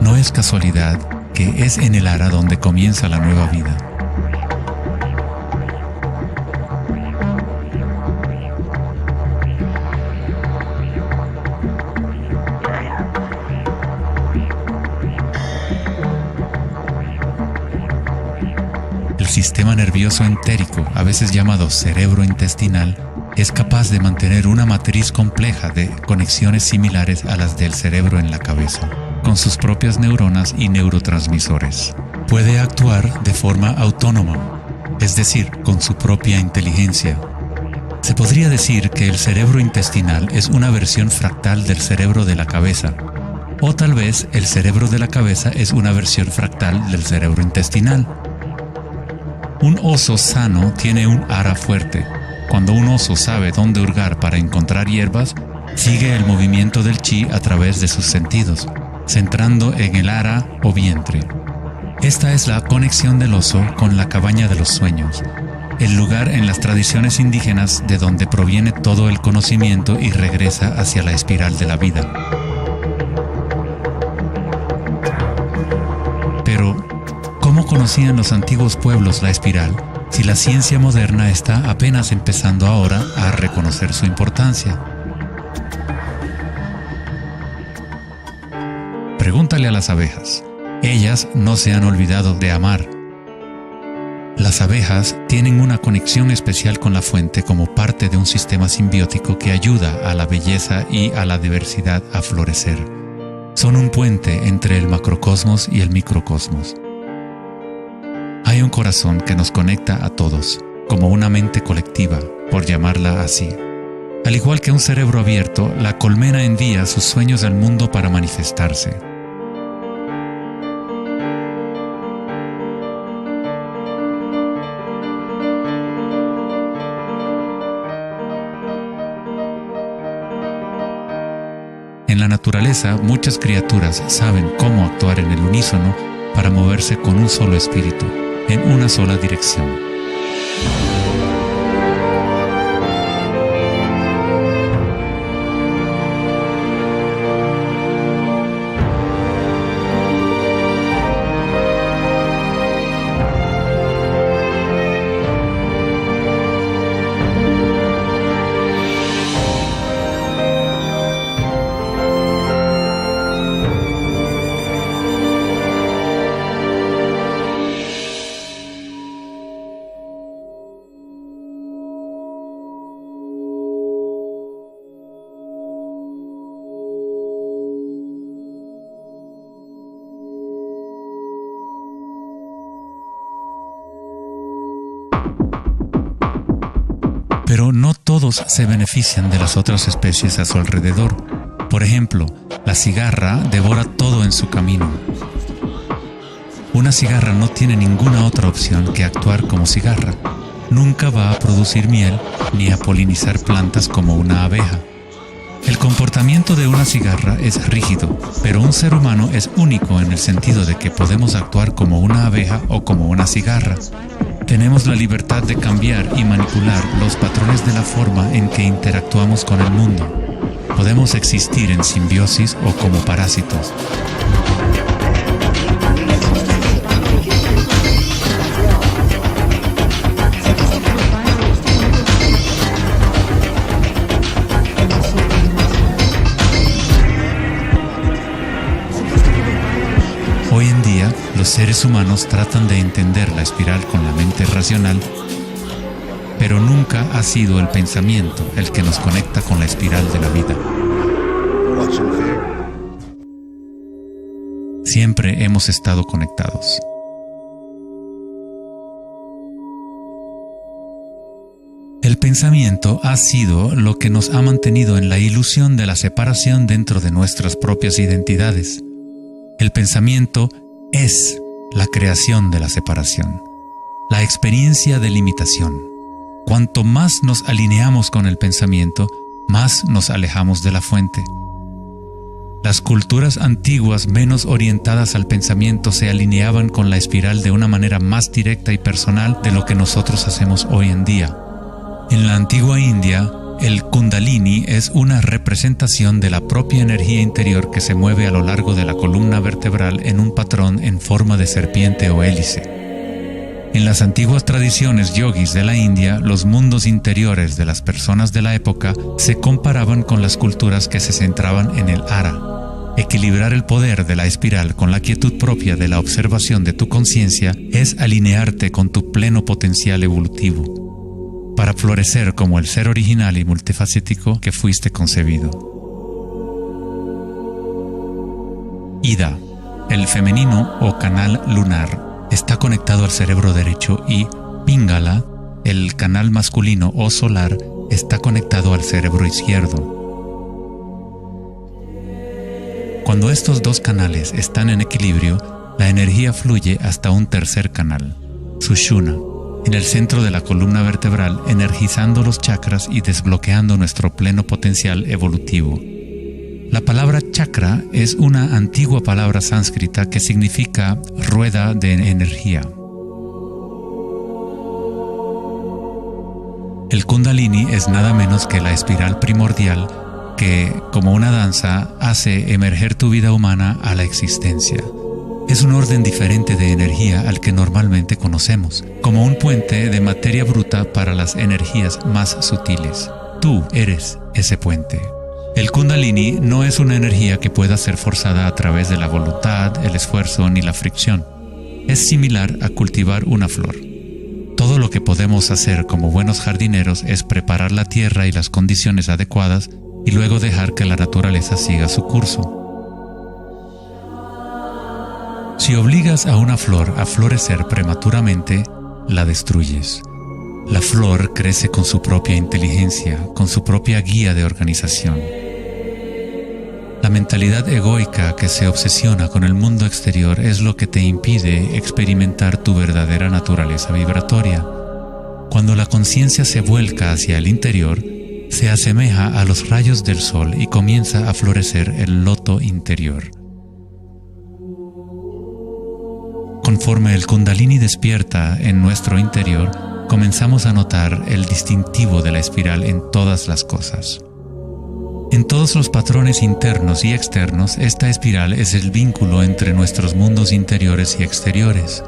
[SPEAKER 1] No es casualidad que es en el ara donde comienza la nueva vida. El sistema nervioso entérico, a veces llamado cerebro intestinal, es capaz de mantener una matriz compleja de conexiones similares a las del cerebro en la cabeza, con sus propias neuronas y neurotransmisores. Puede actuar de forma autónoma, es decir, con su propia inteligencia. Se podría decir que el cerebro intestinal es una versión fractal del cerebro de la cabeza, o tal vez el cerebro de la cabeza es una versión fractal del cerebro intestinal. Un oso sano tiene un ara fuerte. Cuando un oso sabe dónde hurgar para encontrar hierbas, sigue el movimiento del chi a través de sus sentidos, centrando en el ara o vientre. Esta es la conexión del oso con la cabaña de los sueños, el lugar en las tradiciones indígenas de donde proviene todo el conocimiento y regresa hacia la espiral de la vida. Pero, ¿cómo conocían los antiguos pueblos la espiral, si la ciencia moderna está apenas empezando ahora a reconocer su importancia? Pregúntale a las abejas. Ellas no se han olvidado de amar. Las abejas tienen una conexión especial con la fuente como parte de un sistema simbiótico que ayuda a la belleza y a la diversidad a florecer. Son un puente entre el macrocosmos y el microcosmos. Hay un corazón que nos conecta a todos, como una mente colectiva, por llamarla así. Al igual que un cerebro abierto, la colmena envía sus sueños al mundo para manifestarse. En la naturaleza, muchas criaturas saben cómo actuar en el unísono para moverse con un solo espíritu, en una sola dirección. Pero no todos se benefician de las otras especies a su alrededor. Por ejemplo, la cigarra devora todo en su camino. Una cigarra no tiene ninguna otra opción que actuar como cigarra. Nunca va a producir miel ni a polinizar plantas como una abeja. El comportamiento de una cigarra es rígido, pero un ser humano es único en el sentido de que podemos actuar como una abeja o como una cigarra. Tenemos la libertad de cambiar y manipular los patrones de la forma en que interactuamos con el mundo. Podemos existir en simbiosis o como parásitos. Hoy en día, los seres humanos tratan de entender la espiral con la mente racional, pero nunca ha sido el pensamiento el que nos conecta con la espiral de la vida. Siempre hemos estado conectados. El pensamiento ha sido lo que nos ha mantenido en la ilusión de la separación dentro de nuestras propias identidades. El pensamiento es la creación de la separación, la experiencia de limitación. Cuanto más nos alineamos con el pensamiento, más nos alejamos de la fuente. Las culturas antiguas menos orientadas al pensamiento se alineaban con la espiral de una manera más directa y personal de lo que nosotros hacemos hoy en día. En la antigua India, el Kundalini es una representación de la propia energía interior que se mueve a lo largo de la columna vertebral en un patrón en forma de serpiente o hélice. En las antiguas tradiciones yogis de la India, los mundos interiores de las personas de la época se comparaban con las culturas que se centraban en el Ara. Equilibrar el poder de la espiral con la quietud propia de la observación de tu conciencia es alinearte con tu pleno potencial evolutivo, para florecer como el ser original y multifacético que fuiste concebido. Ida, el femenino o canal lunar, está conectado al cerebro derecho y Pingala, el canal masculino o solar, está conectado al cerebro izquierdo. Cuando estos dos canales están en equilibrio, la energía fluye hasta un tercer canal, Sushumna, en el centro de la columna vertebral, energizando los chakras y desbloqueando nuestro pleno potencial evolutivo. La palabra chakra es una antigua palabra sánscrita que significa rueda de energía. El Kundalini es nada menos que la espiral primordial que, como una danza, hace emerger tu vida humana a la existencia. Es un orden diferente de energía al que normalmente conocemos, como un puente de materia bruta para las energías más sutiles. Tú eres ese puente. El Kundalini no es una energía que pueda ser forzada a través de la voluntad, el esfuerzo ni la fricción. Es similar a cultivar una flor. Todo lo que podemos hacer como buenos jardineros es preparar la tierra y las condiciones adecuadas y luego dejar que la naturaleza siga su curso. Si obligas a una flor a florecer prematuramente, la destruyes. La flor crece con su propia inteligencia, con su propia guía de organización. La mentalidad egoica que se obsesiona con el mundo exterior es lo que te impide experimentar tu verdadera naturaleza vibratoria. Cuando la conciencia se vuelca hacia el interior, se asemeja a los rayos del sol y comienza a florecer el loto interior. Conforme el Kundalini despierta en nuestro interior, comenzamos a notar el distintivo de la espiral en todas las cosas. En todos los patrones internos y externos, esta espiral es el vínculo entre nuestros mundos interiores y exteriores.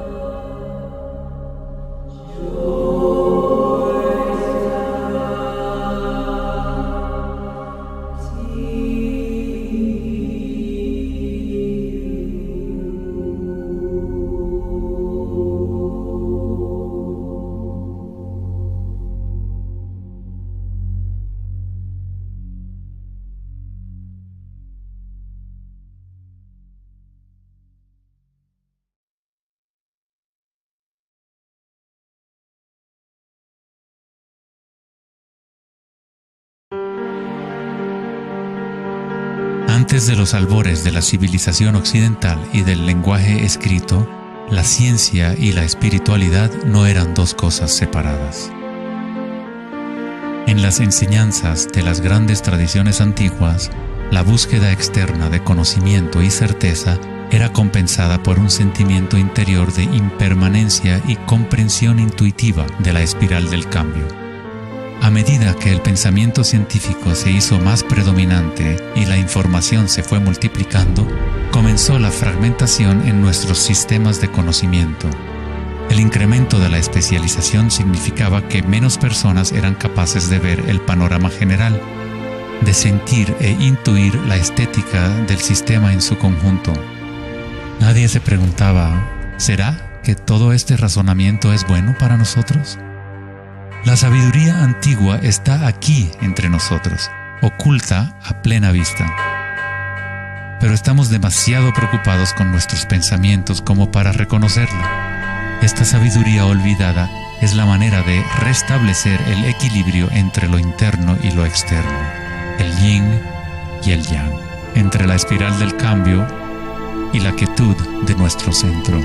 [SPEAKER 1] Antes de los albores de la civilización occidental y del lenguaje escrito, la ciencia y la espiritualidad no eran dos cosas separadas. En las enseñanzas de las grandes tradiciones antiguas, la búsqueda externa de conocimiento y certeza era compensada por un sentimiento interior de impermanencia y comprensión intuitiva de la espiral del cambio. A medida que el pensamiento científico se hizo más predominante y la información se fue multiplicando, comenzó la fragmentación en nuestros sistemas de conocimiento. El incremento de la especialización significaba que menos personas eran capaces de ver el panorama general, de sentir e intuir la estética del sistema en su conjunto. Nadie se preguntaba, ¿será que todo este razonamiento es bueno para nosotros? La sabiduría antigua está aquí entre nosotros, oculta a plena vista. Pero estamos demasiado preocupados con nuestros pensamientos como para reconocerla. Esta sabiduría olvidada es la manera de restablecer el equilibrio entre lo interno y lo externo, el yin y el yang, entre la espiral del cambio y la quietud de nuestro centro.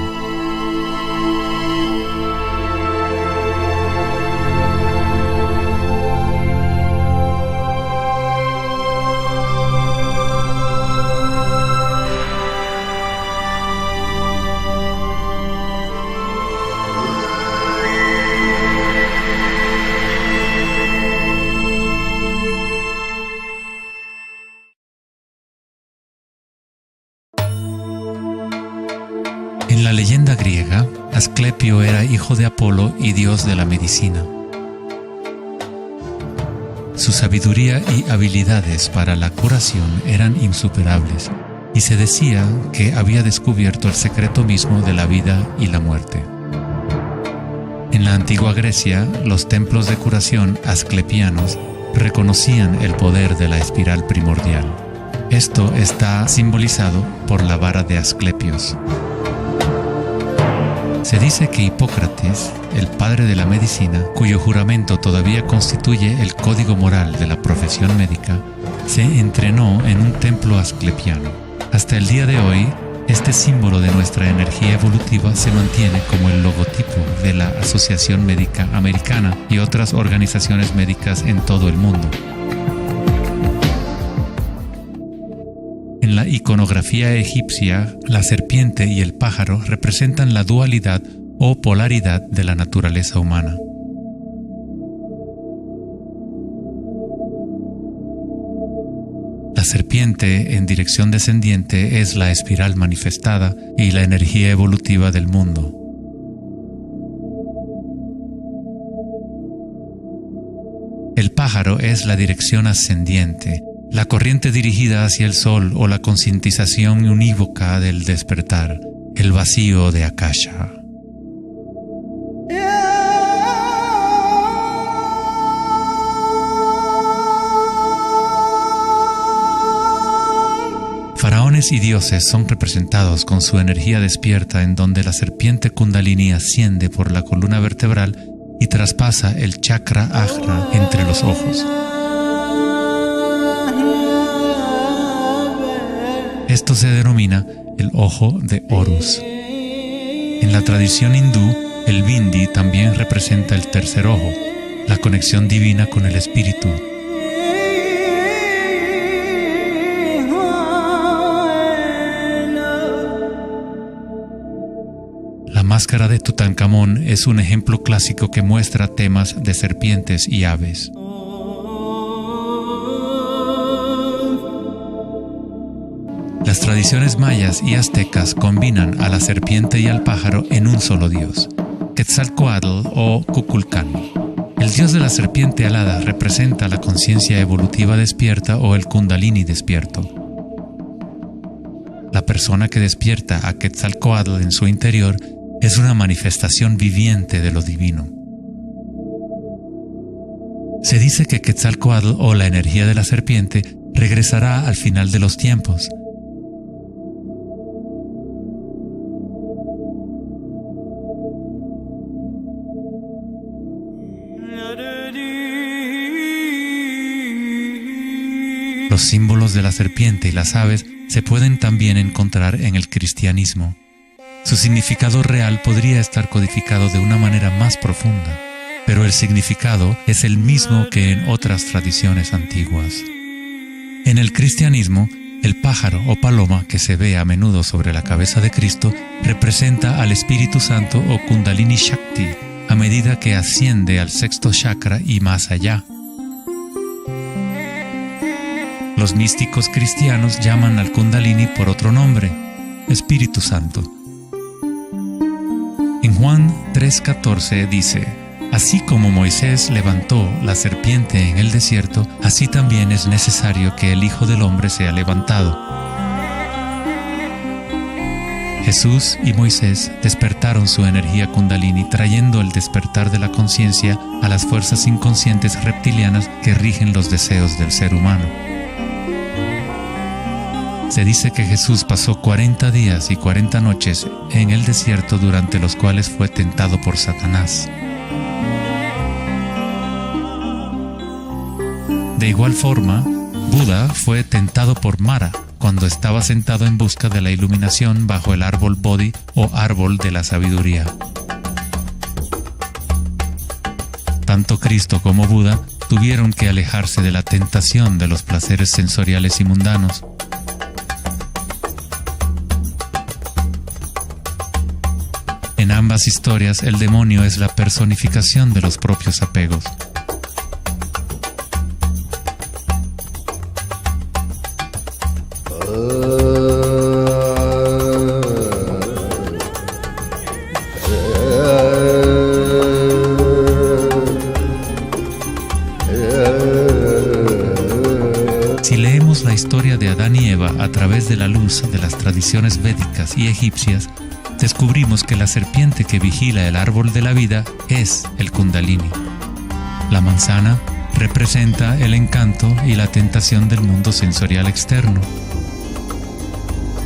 [SPEAKER 1] la leyenda griega, Asclepio era hijo de Apolo y dios de la medicina. Su sabiduría y habilidades para la curación eran insuperables, y se decía que había descubierto el secreto mismo de la vida y la muerte. En la antigua Grecia, los templos de curación asclepianos reconocían el poder de la espiral primordial. Esto está simbolizado por la vara de Asclepios. Se dice que Hipócrates, el padre de la medicina, cuyo juramento todavía constituye el código moral de la profesión médica, se entrenó en un templo asclepiano. Hasta el día de hoy, este símbolo de nuestra energía evolutiva se mantiene como el logotipo de la Asociación Médica Americana y otras organizaciones médicas en todo el mundo. En la iconografía egipcia, la serpiente y el pájaro representan la dualidad o polaridad de la naturaleza humana. La serpiente en dirección descendiente es la espiral manifestada y la energía evolutiva del mundo. El pájaro es la dirección ascendiente, la corriente dirigida hacia el sol o la concientización unívoca del despertar, el vacío de Akasha. Faraones y dioses son representados con su energía despierta, en donde la serpiente Kundalini asciende por la columna vertebral y traspasa el chakra Ajna entre los ojos. Esto se denomina el ojo de Horus. En la tradición hindú, el bindi también representa el tercer ojo, la conexión divina con el espíritu. La máscara de Tutankamón es un ejemplo clásico que muestra temas de serpientes y aves. Las tradiciones mayas y aztecas combinan a la serpiente y al pájaro en un solo dios, Quetzalcóatl o Kukulcán. El dios de la serpiente alada representa la conciencia evolutiva despierta o el Kundalini despierto. La persona que despierta a Quetzalcóatl en su interior es una manifestación viviente de lo divino. Se dice que Quetzalcóatl o la energía de la serpiente regresará al final de los tiempos. Los símbolos de la serpiente y las aves se pueden también encontrar en el cristianismo. Su significado real podría estar codificado de una manera más profunda, pero el significado es el mismo que en otras tradiciones antiguas. En el cristianismo, el pájaro o paloma que se ve a menudo sobre la cabeza de Cristo representa al Espíritu Santo o Kundalini Shakti a medida que asciende al sexto chakra y más allá. Los místicos cristianos llaman al Kundalini por otro nombre, Espíritu Santo. En Juan 3:14 dice: así como Moisés levantó la serpiente en el desierto, así también es necesario que el Hijo del Hombre sea levantado. Jesús y Moisés despertaron su energía Kundalini, trayendo el despertar de la conciencia a las fuerzas inconscientes reptilianas que rigen los deseos del ser humano. Se dice que Jesús pasó 40 días y 40 noches en el desierto, durante los cuales fue tentado por Satanás. De igual forma, Buda fue tentado por Mara cuando estaba sentado en busca de la iluminación bajo el árbol Bodhi o árbol de la sabiduría. Tanto Cristo como Buda tuvieron que alejarse de la tentación de los placeres sensoriales y mundanos. En ambas historias, el demonio es la personificación de los propios apegos. Si leemos la historia de Adán y Eva a través de la luz de las tradiciones védicas y egipcias, descubrimos que la serpiente que vigila el árbol de la vida es el Kundalini. La manzana representa el encanto y la tentación del mundo sensorial externo.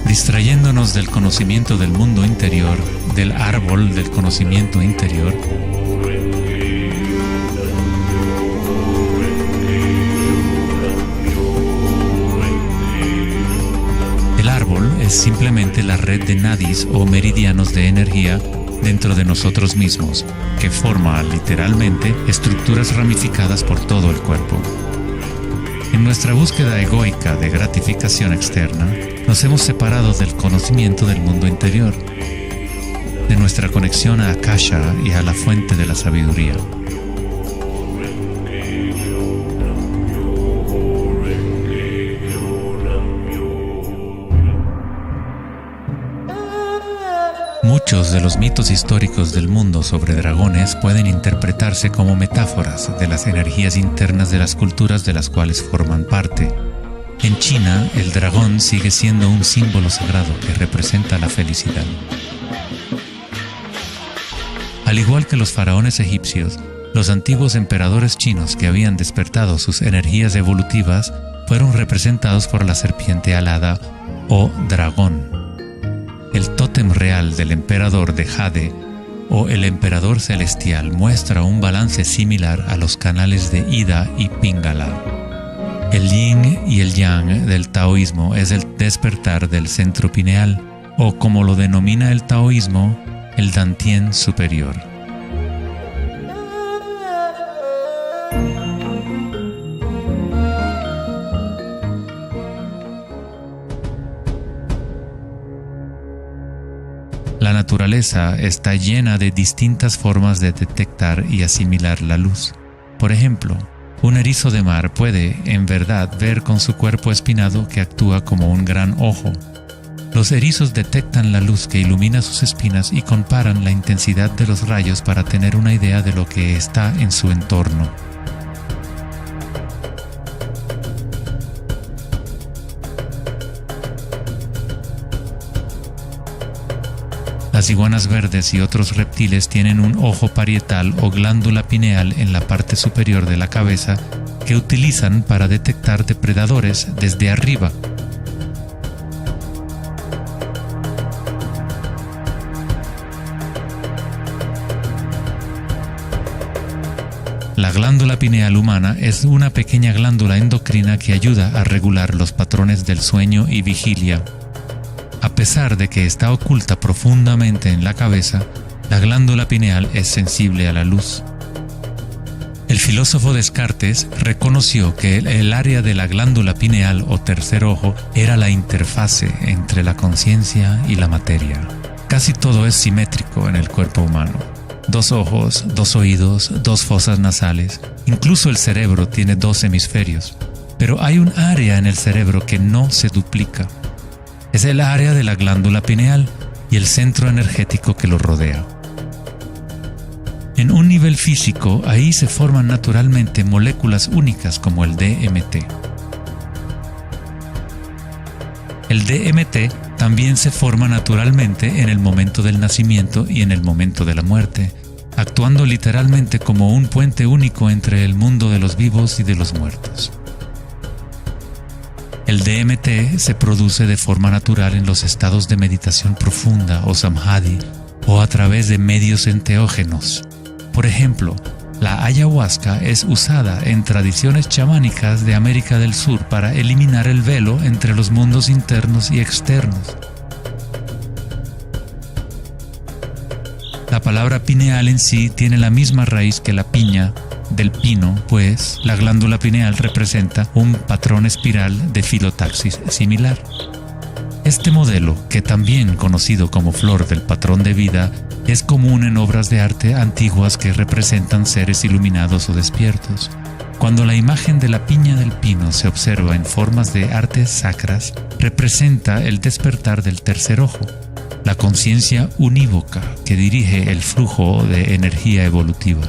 [SPEAKER 1] Distrayéndonos del conocimiento del mundo interior, del árbol del conocimiento interior, el árbol es simplemente la red de nadis o meridianos de energía dentro de nosotros mismos, que forma literalmente estructuras ramificadas por todo el cuerpo. En nuestra búsqueda egoica de gratificación externa, nos hemos separado del conocimiento del mundo interior, de nuestra conexión a Akasha y a la fuente de la sabiduría. Muchos de los mitos históricos del mundo sobre dragones pueden interpretarse como metáforas de las energías internas de las culturas de las cuales forman parte. En China, el dragón sigue siendo un símbolo sagrado que representa la felicidad. Al igual que los faraones egipcios, los antiguos emperadores chinos que habían despertado sus energías evolutivas fueron representados por la serpiente alada o dragón. El tótem real del emperador de Jade o el emperador celestial muestra un balance similar a los canales de Ida y Pingala. El yin y el yang del taoísmo es el despertar del centro pineal, o como lo denomina el taoísmo, el Dantien superior. La naturaleza está llena de distintas formas de detectar y asimilar la luz. Por ejemplo, un erizo de mar puede, en verdad, ver con su cuerpo espinado que actúa como un gran ojo. Los erizos detectan la luz que ilumina sus espinas y comparan la intensidad de los rayos para tener una idea de lo que está en su entorno. Las iguanas verdes y otros reptiles tienen un ojo parietal o glándula pineal en la parte superior de la cabeza que utilizan para detectar depredadores desde arriba. La glándula pineal humana es una pequeña glándula endocrina que ayuda a regular los patrones del sueño y vigilia. A pesar de que está oculta profundamente en la cabeza, la glándula pineal es sensible a la luz. El filósofo Descartes reconoció que el área de la glándula pineal o tercer ojo era la interfase entre la conciencia y la materia. Casi todo es simétrico en el cuerpo humano. 2 ojos, 2 oídos, 2 fosas nasales. Incluso el cerebro tiene 2 hemisferios. Pero hay un área en el cerebro que no se duplica. Es el área de la glándula pineal y el centro energético que lo rodea. En un nivel físico, ahí se forman naturalmente moléculas únicas como el DMT. El DMT también se forma naturalmente en el momento del nacimiento y en el momento de la muerte, actuando literalmente como un puente único entre el mundo de los vivos y de los muertos. El DMT se produce de forma natural en los estados de meditación profunda o samadhi o a través de medios enteógenos. Por ejemplo, la ayahuasca es usada en tradiciones chamánicas de América del Sur para eliminar el velo entre los mundos internos y externos. La palabra pineal en sí tiene la misma raíz que la piña del pino, pues la glándula pineal representa un patrón espiral de filotaxis similar. Este modelo, que también conocido como flor del patrón de vida, es común en obras de arte antiguas que representan seres iluminados o despiertos. Cuando la imagen de la piña del pino se observa en formas de artes sacras, representa el despertar del tercer ojo, la conciencia unívoca que dirige el flujo de energía evolutiva.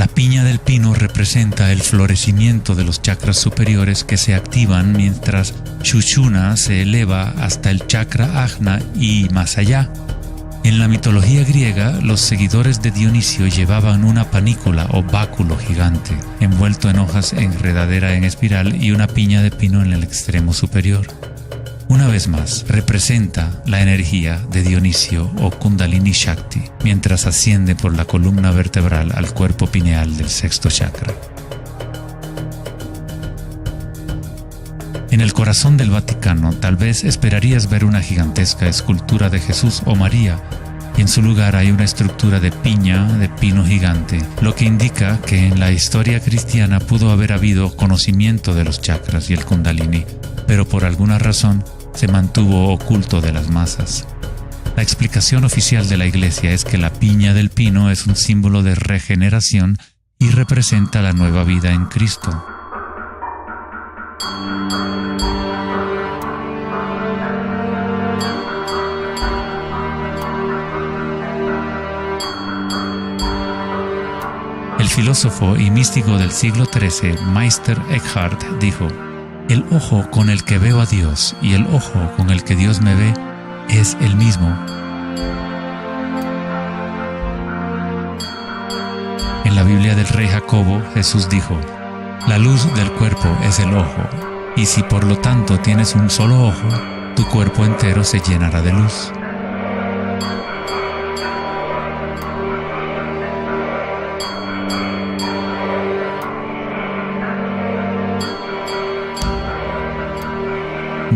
[SPEAKER 1] La piña del pino representa el florecimiento de los chakras superiores que se activan mientras Sushumna se eleva hasta el chakra Ajna y más allá. En la mitología griega, los seguidores de Dionisio llevaban una panícula o báculo gigante, envuelto en hojas enredadera en espiral y una piña de pino en el extremo superior. Una vez más, representa la energía de Dionisio o Kundalini Shakti, mientras asciende por la columna vertebral al cuerpo pineal del sexto chakra. En el corazón del Vaticano, tal vez esperarías ver una gigantesca escultura de Jesús o María, y en su lugar hay una estructura de piña de pino gigante, lo que indica que en la historia cristiana pudo haber habido conocimiento de los chakras y el Kundalini, pero por alguna razón se mantuvo oculto de las masas. La explicación oficial de la Iglesia es que la piña del pino es un símbolo de regeneración y representa la nueva vida en Cristo. El filósofo y místico del siglo XIII, Meister Eckhart, dijo: "El ojo con el que veo a Dios y el ojo con el que Dios me ve es el mismo". En la Biblia del rey Jacobo, Jesús dijo: "La luz del cuerpo es el ojo, y si por lo tanto tienes un solo ojo, tu cuerpo entero se llenará de luz".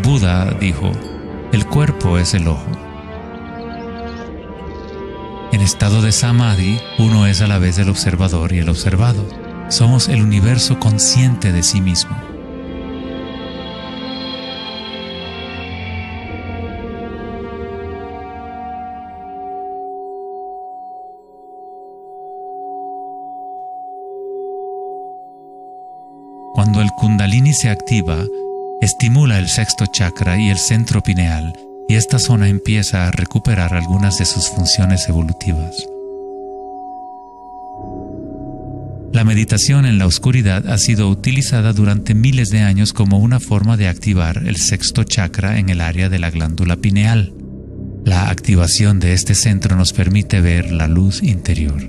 [SPEAKER 1] Buda dijo: "El cuerpo es el ojo". En estado de Samadhi, uno es a la vez el observador y el observado. Somos el universo consciente de sí mismo. Cuando el Kundalini se activa, estimula el sexto chakra y el centro pineal, y esta zona empieza a recuperar algunas de sus funciones evolutivas. La meditación en la oscuridad ha sido utilizada durante miles de años como una forma de activar el sexto chakra en el área de la glándula pineal. La activación de este centro nos permite ver la luz interior.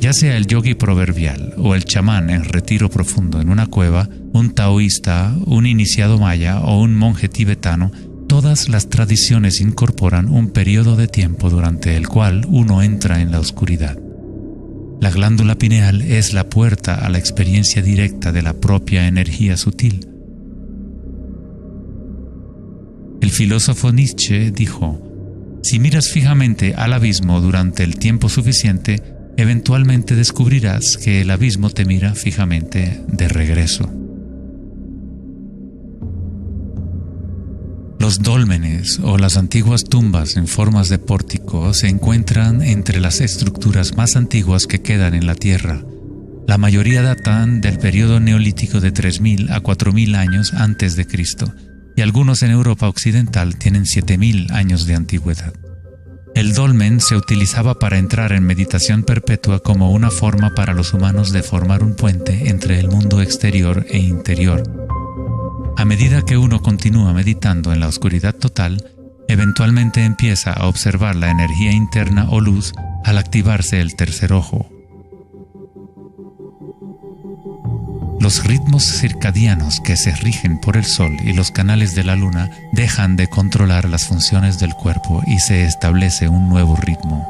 [SPEAKER 1] Ya sea el yogi proverbial o el chamán en retiro profundo en una cueva, un taoísta, un iniciado maya o un monje tibetano, todas las tradiciones incorporan un periodo de tiempo durante el cual uno entra en la oscuridad. La glándula pineal es la puerta a la experiencia directa de la propia energía sutil. El filósofo Nietzsche dijo: "Si miras fijamente al abismo durante el tiempo suficiente, eventualmente descubrirás que el abismo te mira fijamente de regreso". Los dólmenes o las antiguas tumbas en formas de pórtico se encuentran entre las estructuras más antiguas que quedan en la Tierra. La mayoría datan del periodo neolítico de 3000 a 4000 años antes de Cristo, y algunos en Europa occidental tienen 7000 años de antigüedad. El dolmen se utilizaba para entrar en meditación perpetua como una forma para los humanos de formar un puente entre el mundo exterior e interior. A medida que uno continúa meditando en la oscuridad total, eventualmente empieza a observar la energía interna o luz al activarse el tercer ojo. Los ritmos circadianos que se rigen por el sol y los canales de la luna dejan de controlar las funciones del cuerpo y se establece un nuevo ritmo.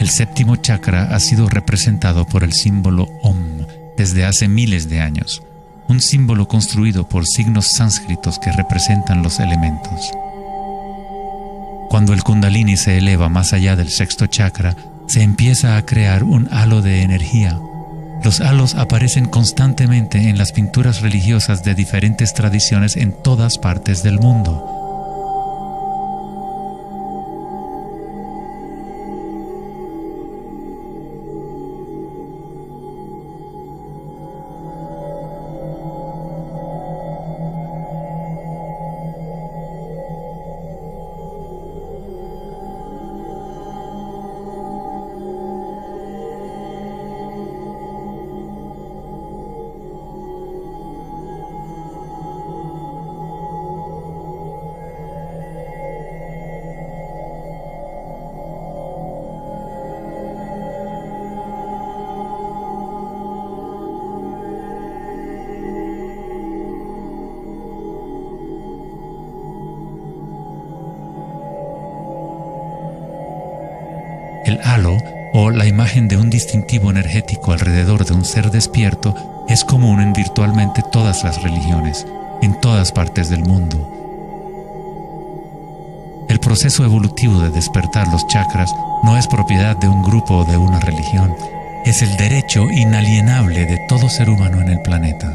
[SPEAKER 1] El séptimo chakra ha sido representado por el símbolo Om desde hace miles de años, un símbolo construido por signos sánscritos que representan los elementos. Cuando el Kundalini se eleva más allá del sexto chakra, se empieza a crear un halo de energía. Los halos aparecen constantemente en las pinturas religiosas de diferentes tradiciones en todas partes del mundo. El halo, o la imagen de un distintivo energético alrededor de un ser despierto, es común en virtualmente todas las religiones, en todas partes del mundo. El proceso evolutivo de despertar los chakras no es propiedad de un grupo o de una religión, es el derecho inalienable de todo ser humano en el planeta.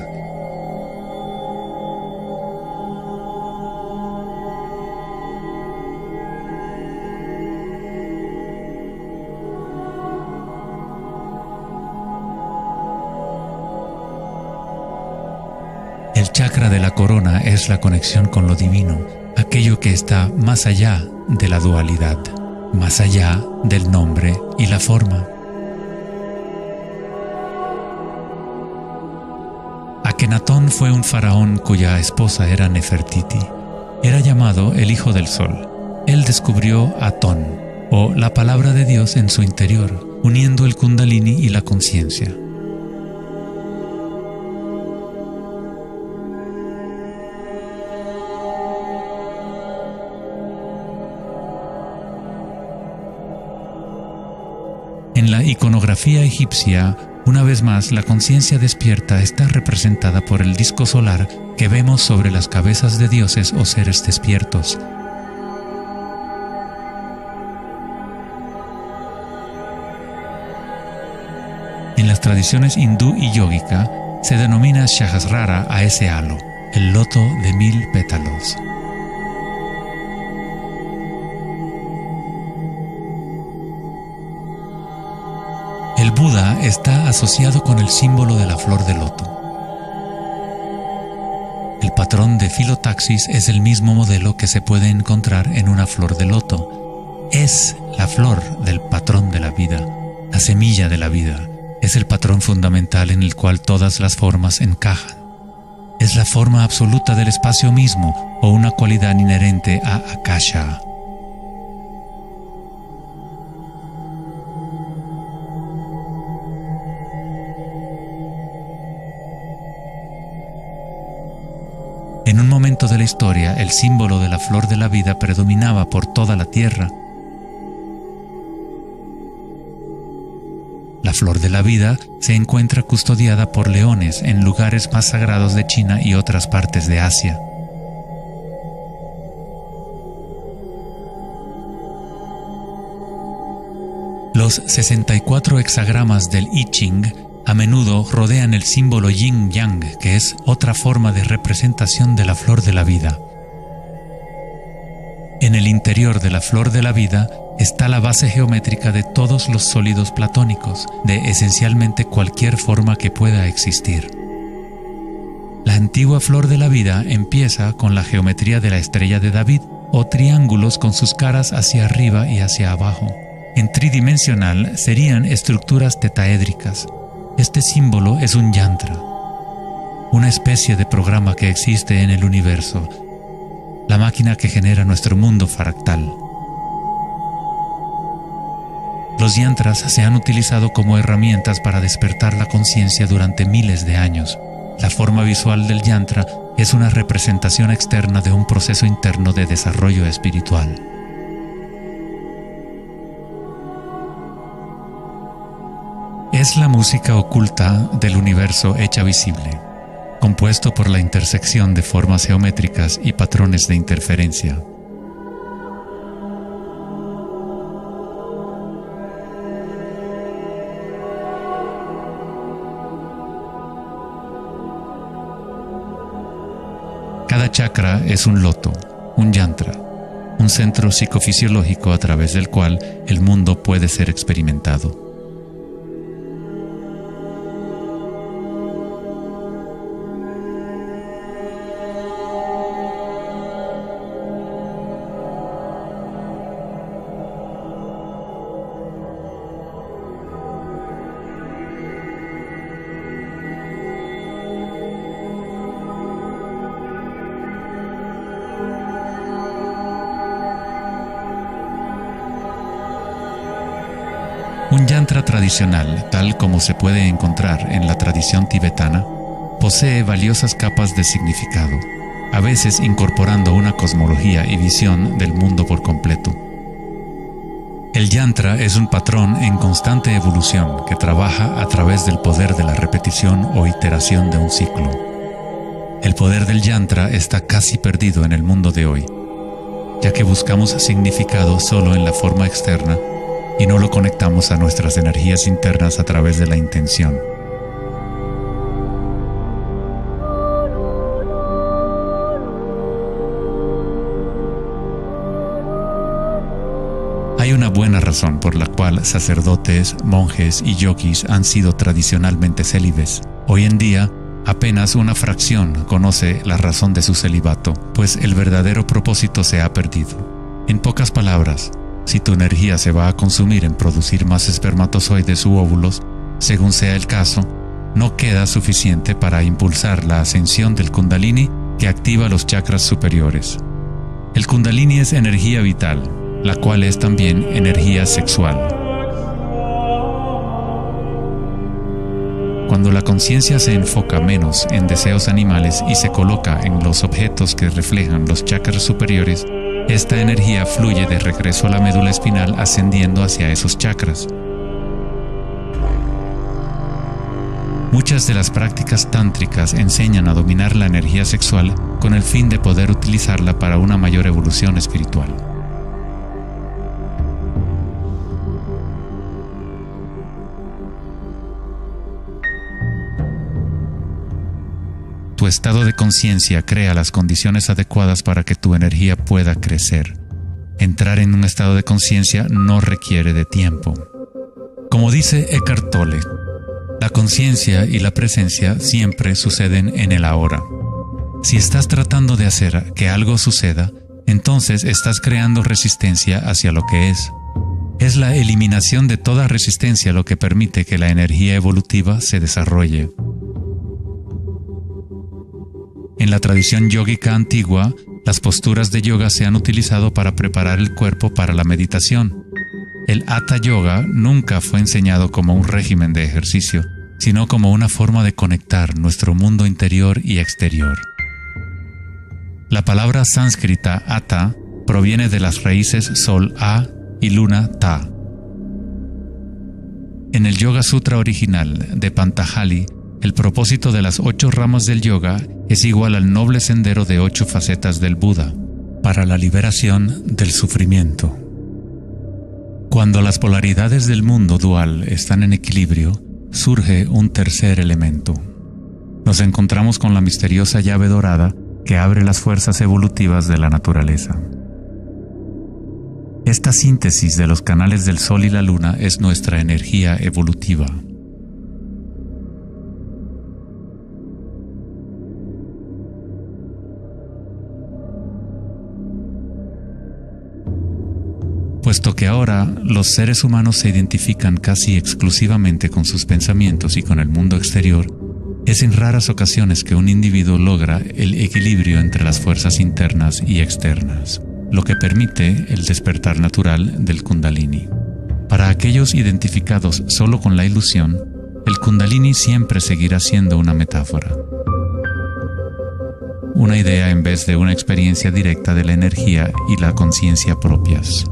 [SPEAKER 1] El chakra de la corona es la conexión con lo divino, aquello que está más allá de la dualidad, más allá del nombre y la forma. Akenatón fue un faraón cuya esposa era Nefertiti. Era llamado el Hijo del Sol. Él descubrió Atón, o la palabra de Dios en su interior, uniendo el Kundalini y la conciencia. En la iconografía egipcia, una vez más, la conciencia despierta está representada por el disco solar que vemos sobre las cabezas de dioses o seres despiertos. En las tradiciones hindú y yógica, se denomina Sahasrara a ese halo, el loto de 1000 pétalos. El Buda está asociado con el símbolo de la flor de loto. El patrón de filotaxis es el mismo modelo que se puede encontrar en una flor de loto. Es la flor del patrón de la vida, la semilla de la vida. Es el patrón fundamental en el cual todas las formas encajan. Es la forma absoluta del espacio mismo o una cualidad inherente a Akasha. En un momento de la historia, el símbolo de la flor de la vida predominaba por toda la tierra. La flor de la vida se encuentra custodiada por leones en lugares más sagrados de China y otras partes de Asia. Los 64 hexagramas del I Ching a menudo rodean el símbolo yin-yang, que es otra forma de representación de la flor de la vida. En el interior de la flor de la vida está la base geométrica de todos los sólidos platónicos, de esencialmente cualquier forma que pueda existir. La antigua flor de la vida empieza con la geometría de la estrella de David, o triángulos con sus caras hacia arriba y hacia abajo. En tridimensional serían estructuras tetaédricas. Este símbolo es un yantra, una especie de programa que existe en el universo, la máquina que genera nuestro mundo fractal. Los yantras se han utilizado como herramientas para despertar la conciencia durante miles de años. La forma visual del yantra es una representación externa de un proceso interno de desarrollo espiritual. Es la música oculta del universo hecha visible, compuesto por la intersección de formas geométricas y patrones de interferencia. Cada chakra es un loto, un yantra, un centro psicofisiológico a través del cual el mundo puede ser experimentado. Un yantra tradicional, tal como se puede encontrar en la tradición tibetana, posee valiosas capas de significado, a veces incorporando una cosmología y visión del mundo por completo. El yantra es un patrón en constante evolución que trabaja a través del poder de la repetición o iteración de un ciclo. El poder del yantra está casi perdido en el mundo de hoy, ya que buscamos significado solo en la forma externa y no lo conectamos a nuestras energías internas a través de la intención. Hay una buena razón por la cual sacerdotes, monjes y yogis han sido tradicionalmente célibes. Hoy en día, apenas una fracción conoce la razón de su celibato, pues el verdadero propósito se ha perdido. En pocas palabras, si tu energía se va a consumir en producir más espermatozoides u óvulos, según sea el caso, no queda suficiente para impulsar la ascensión del Kundalini que activa los chakras superiores. El Kundalini es energía vital, la cual es también energía sexual. Cuando la conciencia se enfoca menos en deseos animales y se coloca en los objetos que reflejan los chakras superiores, esta energía fluye de regreso a la médula espinal ascendiendo hacia esos chakras. Muchas de las prácticas tántricas enseñan a dominar la energía sexual con el fin de poder utilizarla para una mayor evolución espiritual. Tu estado de conciencia crea las condiciones adecuadas para que tu energía pueda crecer. Entrar en un estado de conciencia no requiere de tiempo. Como dice Eckhart Tolle, la conciencia y la presencia siempre suceden en el ahora. Si estás tratando de hacer que algo suceda, entonces estás creando resistencia hacia lo que es. Es la eliminación de toda resistencia lo que permite que la energía evolutiva se desarrolle. En la tradición yógica antigua, las posturas de yoga se han utilizado para preparar el cuerpo para la meditación. El Hatha Yoga nunca fue enseñado como un régimen de ejercicio, sino como una forma de conectar nuestro mundo interior y exterior. La palabra sánscrita Hatha proviene de las raíces Sol A y Luna Ta. En el Yoga Sutra original de Patanjali, el propósito de las 8 ramas del yoga es igual al noble sendero de 8 facetas del Buda, para la liberación del sufrimiento. Cuando las polaridades del mundo dual están en equilibrio, surge un tercer elemento. Nos encontramos con la misteriosa llave dorada que abre las fuerzas evolutivas de la naturaleza. Esta síntesis de los canales del Sol y la Luna es nuestra energía evolutiva. Puesto que ahora los seres humanos se identifican casi exclusivamente con sus pensamientos y con el mundo exterior, es en raras ocasiones que un individuo logra el equilibrio entre las fuerzas internas y externas, lo que permite el despertar natural del Kundalini. Para aquellos identificados solo con la ilusión, el Kundalini siempre seguirá siendo una metáfora. Una idea en vez de una experiencia directa de la energía y la conciencia propias.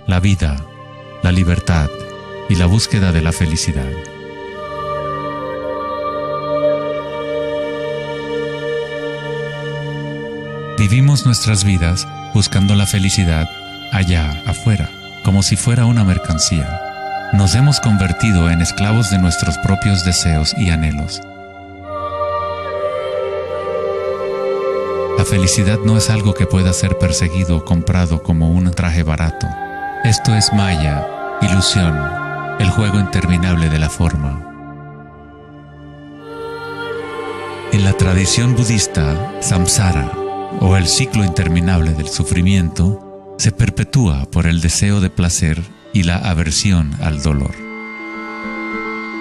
[SPEAKER 1] La vida, la libertad y la búsqueda de la felicidad. Vivimos nuestras vidas buscando la felicidad allá afuera, como si fuera una mercancía. Nos hemos convertido en esclavos de nuestros propios deseos y anhelos. La felicidad no es algo que pueda ser perseguido o comprado como un traje barato. Esto es maya, ilusión, el juego interminable de la forma. En la tradición budista, samsara, o el ciclo interminable del sufrimiento, se perpetúa por el deseo de placer y la aversión al dolor.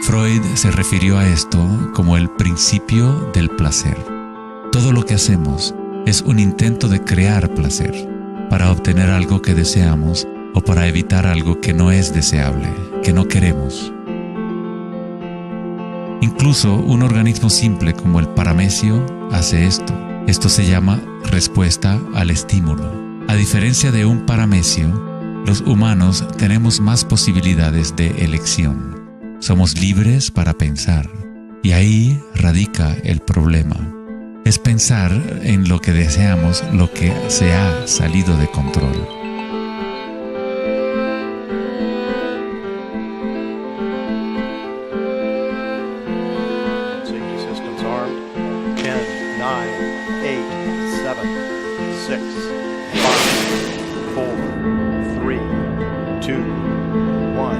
[SPEAKER 1] Freud se refirió a esto como el principio del placer. Todo lo que hacemos es un intento de crear placer, para obtener algo que deseamos o para evitar algo que no es deseable, que no queremos. Incluso un organismo simple como el paramecio hace esto. Esto se llama respuesta al estímulo. A diferencia de un paramecio, los humanos tenemos más posibilidades de elección. Somos libres para pensar, y ahí radica el problema. Es pensar en lo que deseamos, lo que se ha salido de control.
[SPEAKER 2] Safety systems armed. 10, 9, 8, 7, 6, 5, 4, 3, 2, 1,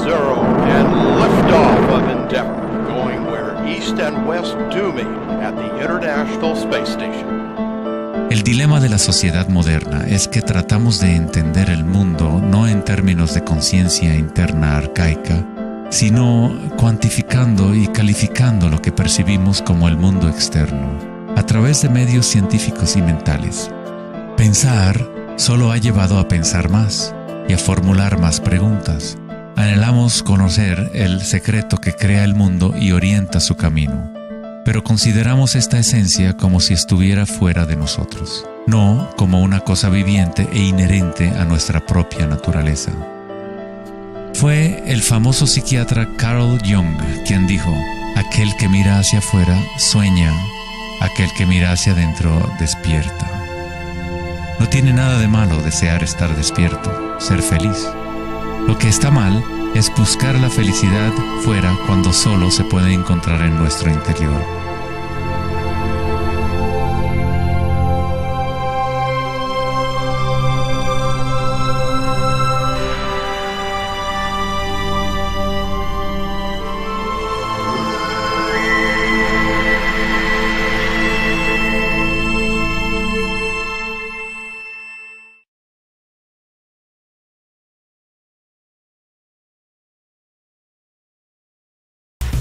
[SPEAKER 2] 0, and liftoff of Endeavour, going where east and west do meet at the International Space Station.
[SPEAKER 1] El dilema de la sociedad moderna es que tratamos de entender el mundo no en términos de conciencia interna arcaica, sino cuantificando y calificando lo que percibimos como el mundo externo, a través de medios científicos y mentales. Pensar solo ha llevado a pensar más y a formular más preguntas. Anhelamos conocer el secreto que crea el mundo y orienta su camino, pero consideramos esta esencia como si estuviera fuera de nosotros, no como una cosa viviente e inherente a nuestra propia naturaleza. Fue el famoso psiquiatra Carl Jung quien dijo: aquel que mira hacia afuera sueña, aquel que mira hacia adentro despierta. No tiene nada de malo desear estar despierto, ser feliz. Lo que está mal es buscar la felicidad fuera cuando solo se puede encontrar en nuestro interior.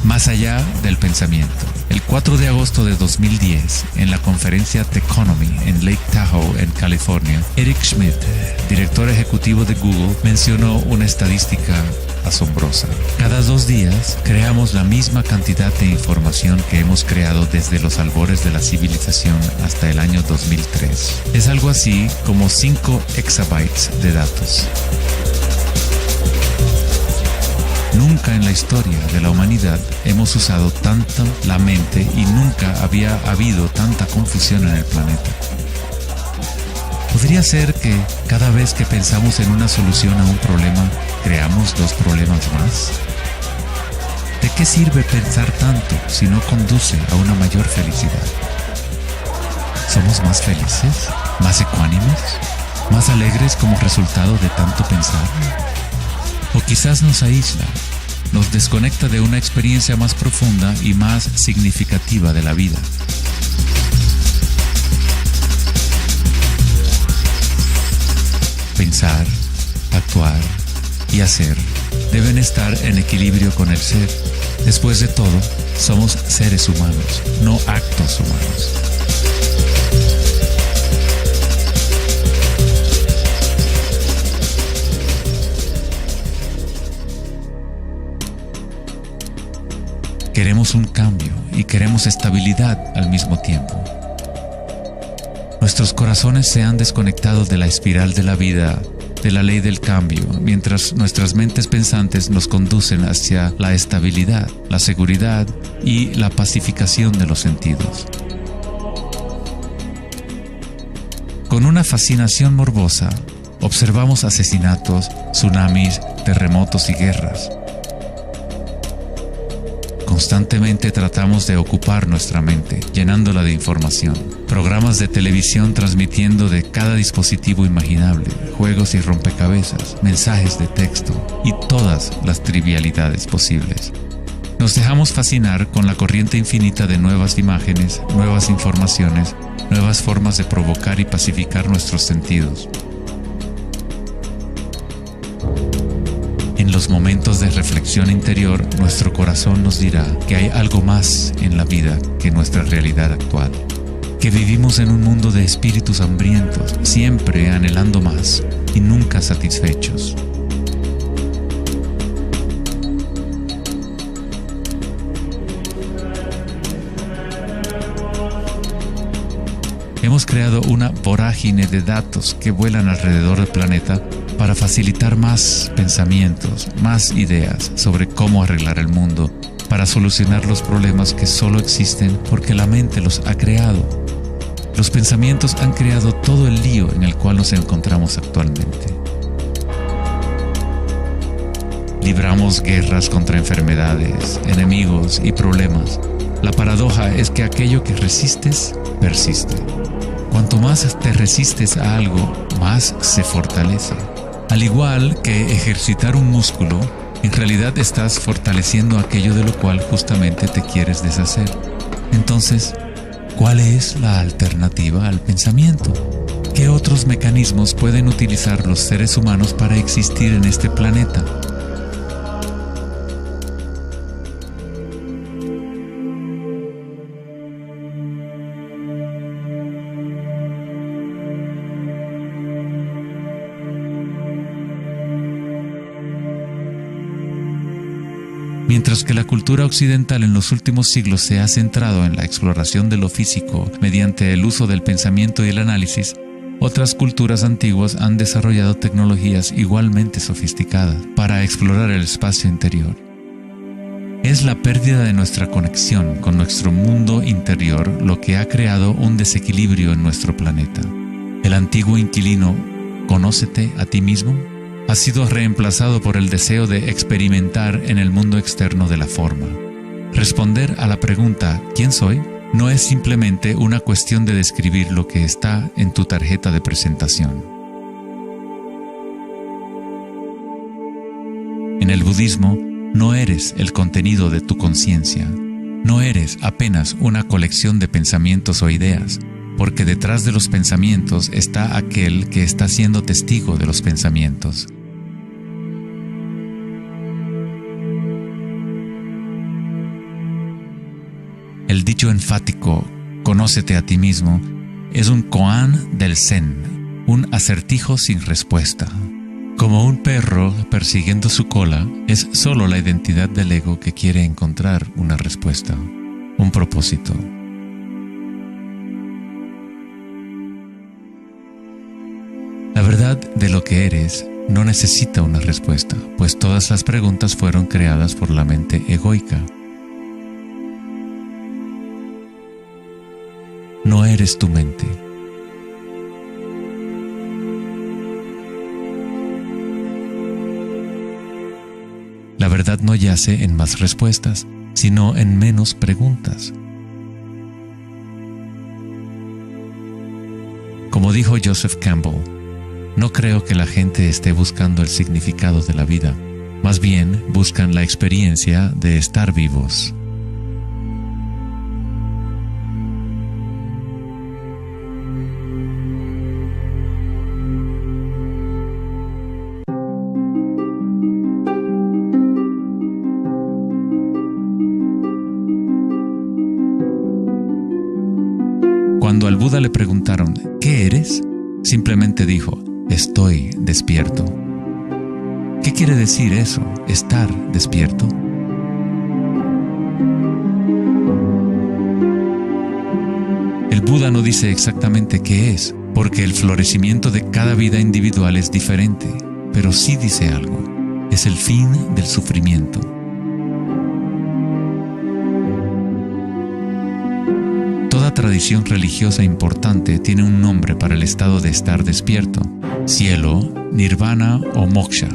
[SPEAKER 1] Más allá del pensamiento. El 4 de agosto de 2010, en la conferencia Techonomy en Lake Tahoe, en California, Eric Schmidt, director ejecutivo de Google, mencionó una estadística asombrosa. Cada 2 días creamos la misma cantidad de información que hemos creado desde los albores de la civilización hasta el año 2003. Es algo así como 5 exabytes de datos. Nunca en la historia de la humanidad hemos usado tanto la mente y nunca había habido tanta confusión en el planeta. ¿Podría ser que cada vez que pensamos en una solución a un problema, creamos 2 problemas más? ¿De qué sirve pensar tanto si no conduce a una mayor felicidad? ¿Somos más felices? ¿Más ecuánimes? ¿Más alegres como resultado de tanto pensar? O quizás nos aísla, nos desconecta de una experiencia más profunda y más significativa de la vida. Pensar, actuar y hacer deben estar en equilibrio con el ser. Después de todo, somos seres humanos, no actos humanos. Queremos un cambio y queremos estabilidad al mismo tiempo. Nuestros corazones se han desconectado de la espiral de la vida, de la ley del cambio, mientras nuestras mentes pensantes nos conducen hacia la estabilidad, la seguridad y la pacificación de los sentidos. Con una fascinación morbosa, observamos asesinatos, tsunamis, terremotos y guerras. Constantemente tratamos de ocupar nuestra mente, llenándola de información. Programas de televisión transmitiendo de cada dispositivo imaginable, juegos y rompecabezas, mensajes de texto y todas las trivialidades posibles. Nos dejamos fascinar con la corriente infinita de nuevas imágenes, nuevas informaciones, nuevas formas de provocar y pacificar nuestros sentidos. los momentos de reflexión interior, nuestro corazón nos dirá que hay algo más en la vida que nuestra realidad actual, que vivimos en un mundo de espíritus hambrientos, siempre anhelando más y nunca satisfechos. Hemos creado una vorágine de datos que vuelan alrededor del planeta para facilitar más pensamientos, más ideas sobre cómo arreglar el mundo, para solucionar los problemas que solo existen porque la mente los ha creado. Los pensamientos han creado todo el lío en el cual nos encontramos actualmente. Libramos guerras contra enfermedades, enemigos y problemas. La paradoja es que aquello que resistes, persiste. Cuanto más te resistes a algo, más se fortalece. Al igual que ejercitar un músculo, en realidad estás fortaleciendo aquello de lo cual justamente te quieres deshacer. Entonces, ¿cuál es la alternativa al pensamiento? ¿Qué otros mecanismos pueden utilizar los seres humanos para existir en este planeta? Mientras que la cultura occidental en los últimos siglos se ha centrado en la exploración de lo físico mediante el uso del pensamiento y el análisis, otras culturas antiguas han desarrollado tecnologías igualmente sofisticadas para explorar el espacio interior. Es la pérdida de nuestra conexión con nuestro mundo interior lo que ha creado un desequilibrio en nuestro planeta. El antiguo inquilino, «Conócete a ti mismo», ha sido reemplazado por el deseo de experimentar en el mundo externo de la forma. Responder a la pregunta ¿quién soy? No es simplemente una cuestión de describir lo que está en tu tarjeta de presentación. En el budismo, no eres el contenido de tu conciencia. No eres apenas una colección de pensamientos o ideas, porque detrás de los pensamientos está aquel que está siendo testigo de los pensamientos. El dicho enfático, «Conócete a ti mismo», es un koan del Zen, un acertijo sin respuesta. Como un perro persiguiendo su cola, es solo la identidad del ego que quiere encontrar una respuesta, un propósito. La verdad de lo que eres no necesita una respuesta, pues todas las preguntas fueron creadas por la mente egoica. No eres tu mente. La verdad no yace en más respuestas, sino en menos preguntas. Como dijo Joseph Campbell, no creo que la gente esté buscando el significado de la vida, más bien buscan la experiencia de estar vivos. Cuando al Buda le preguntaron, ¿qué eres?, simplemente dijo, estoy despierto. ¿Qué quiere decir eso, estar despierto? El Buda no dice exactamente qué es, porque el florecimiento de cada vida individual es diferente, pero sí dice algo, es el fin del sufrimiento. Toda tradición religiosa importante tiene un nombre para el estado de estar despierto: cielo, nirvana o moksha.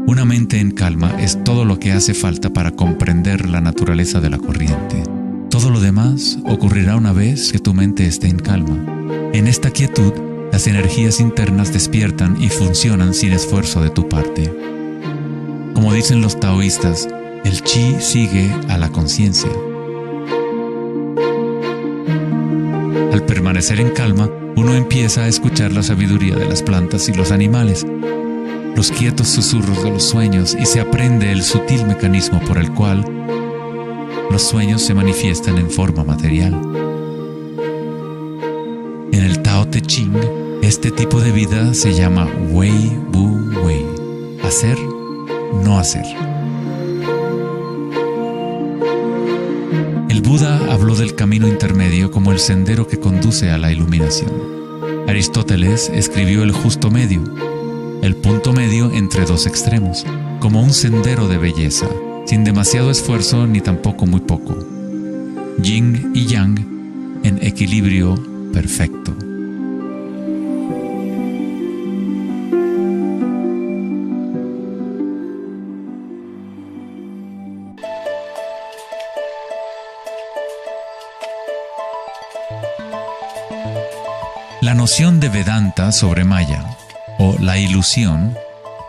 [SPEAKER 1] Una mente en calma es todo lo que hace falta para comprender la naturaleza de la corriente. Todo lo demás ocurrirá una vez que tu mente esté en calma. En esta quietud, las energías internas despiertan y funcionan sin esfuerzo de tu parte. Como dicen los taoístas, el chi sigue a la conciencia. Al permanecer en calma, uno empieza a escuchar la sabiduría de las plantas y los animales, los quietos susurros de los sueños, y se aprende el sutil mecanismo por el cual los sueños se manifiestan en forma material. En el Tao Te Ching, este tipo de vida se llama Wei Wu Wei, hacer, no hacer. El Buda habló del camino intermedio como el sendero que conduce a la iluminación. Aristóteles escribió el justo medio, el punto medio entre dos extremos, como un sendero de belleza, sin demasiado esfuerzo ni tampoco muy poco. Yin y Yang en equilibrio perfecto. La noción de Vedanta sobre Maya, o la ilusión,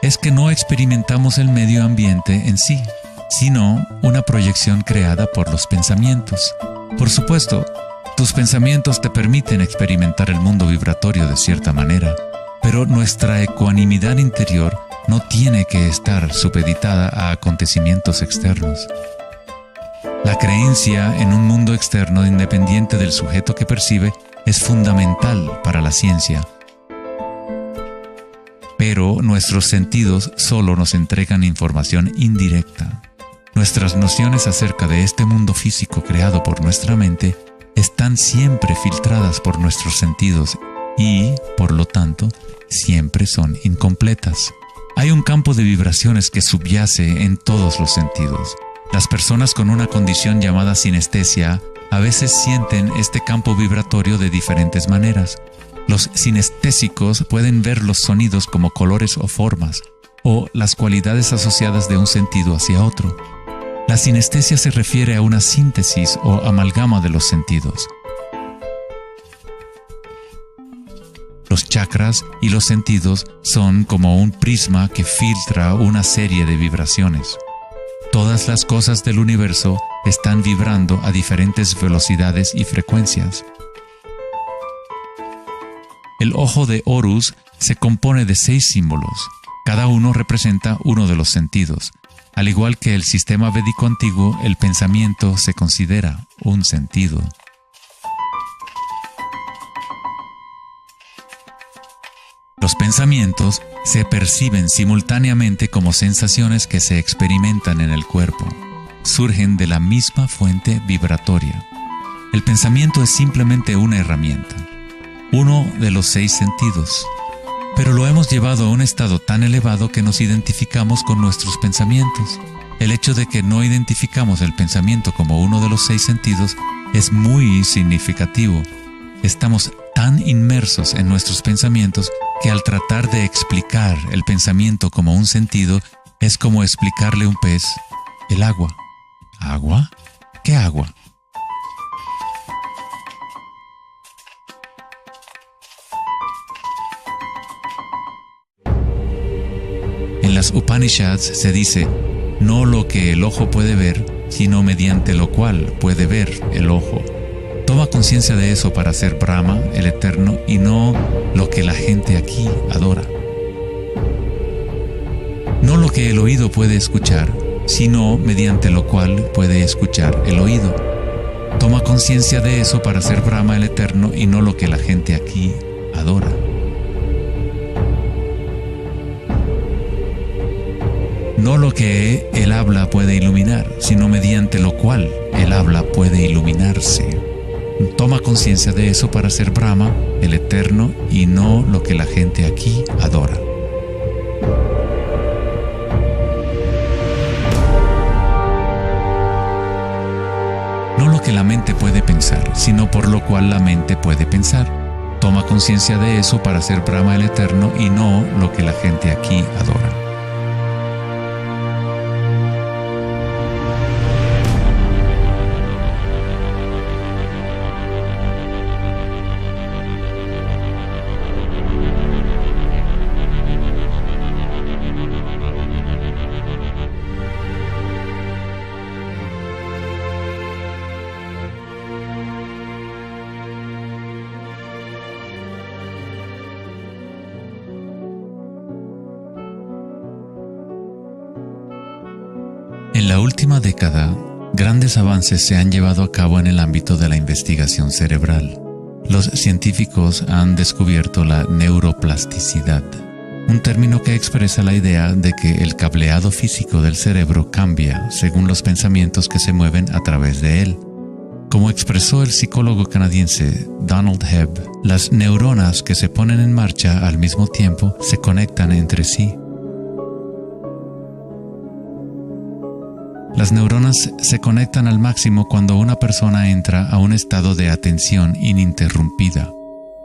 [SPEAKER 1] es que no experimentamos el medio ambiente en sí, sino una proyección creada por los pensamientos. Por supuesto, tus pensamientos te permiten experimentar el mundo vibratorio de cierta manera, pero nuestra ecuanimidad interior no tiene que estar supeditada a acontecimientos externos. La creencia en un mundo externo independiente del sujeto que percibe es fundamental para la ciencia. Pero nuestros sentidos solo nos entregan información indirecta. Nuestras nociones acerca de este mundo físico creado por nuestra mente están siempre filtradas por nuestros sentidos y, por lo tanto, siempre son incompletas. Hay un campo de vibraciones que subyace en todos los sentidos. Las personas con una condición llamada sinestesia a veces sienten este campo vibratorio de diferentes maneras. Los sinestésicos pueden ver los sonidos como colores o formas, o las cualidades asociadas de un sentido hacia otro. La sinestesia se refiere a una síntesis o amalgama de los sentidos. Los chakras y los sentidos son como un prisma que filtra una serie de vibraciones. Todas las cosas del universo están vibrando a diferentes velocidades y frecuencias. El ojo de Horus se compone de 6 símbolos. Cada uno representa uno de los sentidos. Al igual que el sistema védico antiguo, el pensamiento se considera un sentido. Los pensamientos se perciben simultáneamente como sensaciones que se experimentan en el cuerpo. Surgen de la misma fuente vibratoria. El pensamiento es simplemente una herramienta, uno de los 6 sentidos. Pero lo hemos llevado a un estado tan elevado que nos identificamos con nuestros pensamientos. El hecho de que no identificamos el pensamiento como uno de los 6 sentidos es muy significativo. Estamos tan inmersos en nuestros pensamientos que al tratar de explicar el pensamiento como un sentido es como explicarle a un pez el agua. ¿Agua? ¿Qué agua? En las Upanishads se dice, no lo que el ojo puede ver, sino mediante lo cual puede ver el ojo. Toma conciencia de eso para ser Brahma, el Eterno, y no lo que la gente aquí adora. No lo que el oído puede escuchar, sino mediante lo cual puede escuchar el oído. Toma conciencia de eso para ser Brahma, el Eterno, y no lo que la gente aquí adora. No lo que el habla puede iluminar, sino mediante lo cual el habla puede iluminarse. Toma conciencia de eso para ser Brahma, el Eterno, y no lo que la gente aquí adora. No lo que la mente puede pensar, sino por lo cual la mente puede pensar. Toma conciencia de eso para ser Brahma, el Eterno, y no lo que la gente aquí adora. En la última década, grandes avances se han llevado a cabo en el ámbito de la investigación cerebral. Los científicos han descubierto la neuroplasticidad, un término que expresa la idea de que el cableado físico del cerebro cambia según los pensamientos que se mueven a través de él. Como expresó el psicólogo canadiense Donald Hebb, las neuronas que se ponen en marcha al mismo tiempo se conectan entre sí. Las neuronas se conectan al máximo cuando una persona entra a un estado de atención ininterrumpida.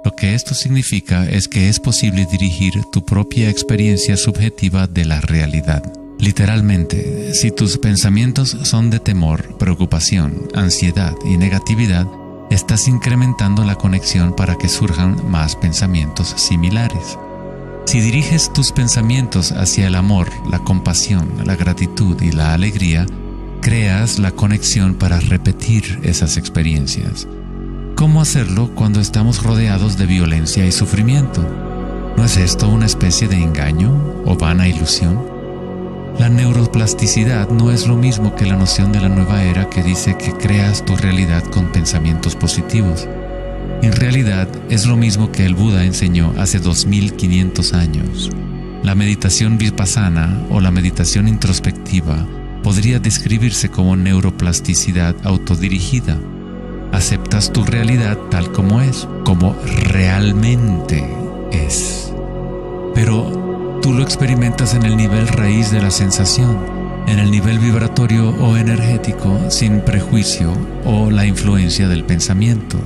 [SPEAKER 1] Lo que esto significa es que es posible dirigir tu propia experiencia subjetiva de la realidad. Literalmente, si tus pensamientos son de temor, preocupación, ansiedad y negatividad, estás incrementando la conexión para que surjan más pensamientos similares. Si diriges tus pensamientos hacia el amor, la compasión, la gratitud y la alegría, creas la conexión para repetir esas experiencias. ¿Cómo hacerlo cuando estamos rodeados de violencia y sufrimiento? ¿No es esto una especie de engaño o vana ilusión? La neuroplasticidad no es lo mismo que la noción de la nueva era que dice que creas tu realidad con pensamientos positivos. En realidad es lo mismo que el Buda enseñó hace 2500 años. La meditación vipassana o la meditación introspectiva podría describirse como neuroplasticidad autodirigida. Aceptas tu realidad tal como es, como realmente es. Pero tú lo experimentas en el nivel raíz de la sensación, en el nivel vibratorio o energético, sin prejuicio o la influencia del pensamiento.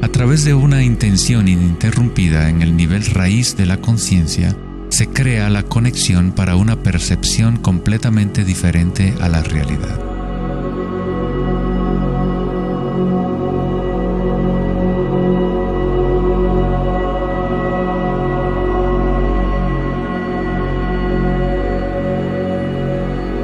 [SPEAKER 1] A través de una intención ininterrumpida en el nivel raíz de la conciencia, se crea la conexión para una percepción completamente diferente a la realidad.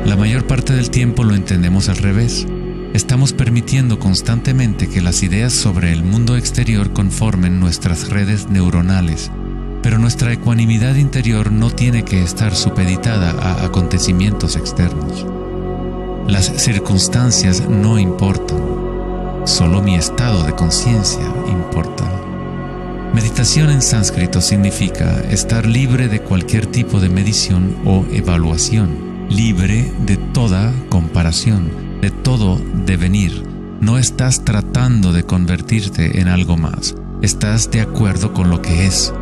[SPEAKER 1] La mayor parte del tiempo lo entendemos al revés. Estamos permitiendo constantemente que las ideas sobre el mundo exterior conformen nuestras redes neuronales, pero nuestra ecuanimidad interior no tiene que estar supeditada a acontecimientos externos. Las circunstancias no importan, solo mi estado de conciencia importa. Meditación en sánscrito significa estar libre de cualquier tipo de medición o evaluación, libre de toda comparación, de todo devenir. No estás tratando de convertirte en algo más, estás de acuerdo con lo que es.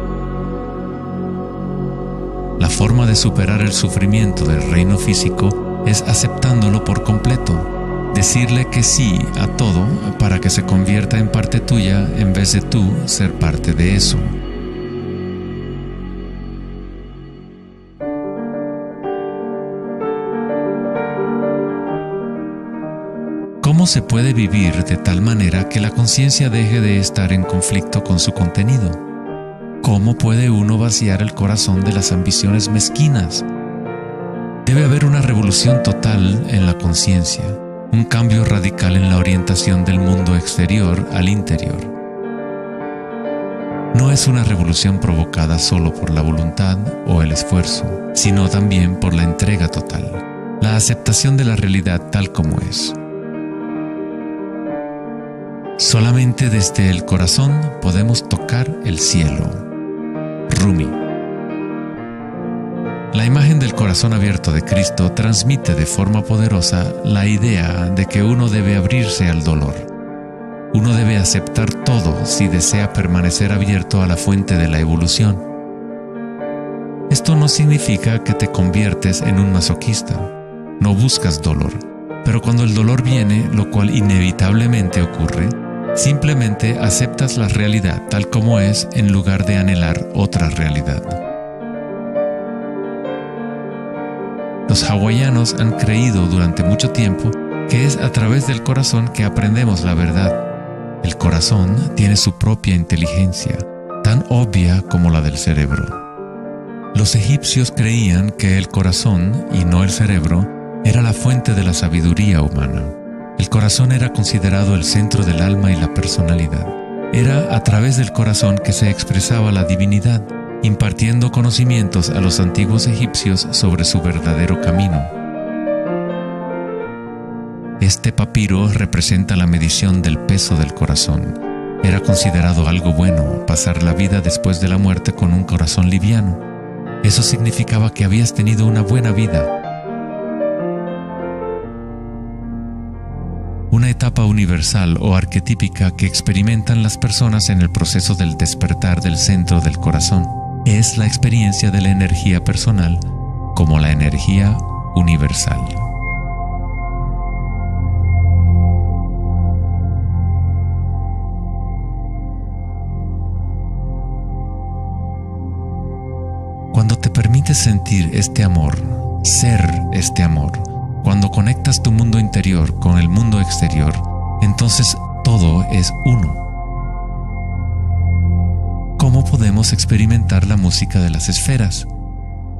[SPEAKER 1] La forma de superar el sufrimiento del reino físico es aceptándolo por completo, decirle que sí a todo para que se convierta en parte tuya en vez de tú ser parte de eso. ¿Cómo se puede vivir de tal manera que la conciencia deje de estar en conflicto con su contenido? ¿Cómo puede uno vaciar el corazón de las ambiciones mezquinas? Debe haber una revolución total en la conciencia, un cambio radical en la orientación del mundo exterior al interior. No es una revolución provocada solo por la voluntad o el esfuerzo, sino también por la entrega total, la aceptación de la realidad tal como es. Solamente desde el corazón podemos tocar el cielo. Rumi. La imagen del corazón abierto de Cristo transmite de forma poderosa la idea de que uno debe abrirse al dolor. Uno debe aceptar todo si desea permanecer abierto a la fuente de la evolución. Esto no significa que te conviertes en un masoquista. No buscas dolor, pero cuando el dolor viene, lo cual inevitablemente ocurre, simplemente aceptas la realidad tal como es en lugar de anhelar otra realidad. Los hawaianos han creído durante mucho tiempo que es a través del corazón que aprendemos la verdad. El corazón tiene su propia inteligencia, tan obvia como la del cerebro. Los egipcios creían que el corazón, y no el cerebro, era la fuente de la sabiduría humana. El corazón era considerado el centro del alma y la personalidad. Era a través del corazón que se expresaba la divinidad, impartiendo conocimientos a los antiguos egipcios sobre su verdadero camino. Este papiro representa la medición del peso del corazón. Era considerado algo bueno pasar la vida después de la muerte con un corazón liviano. Eso significaba que habías tenido una buena vida. Una etapa universal o arquetípica que experimentan las personas en el proceso del despertar del centro del corazón es la experiencia de la energía personal como la energía universal. Cuando te permites sentir este amor, ser este amor, cuando conectas tu mundo interior con el mundo exterior, entonces todo es uno. ¿Cómo podemos experimentar la música de las esferas?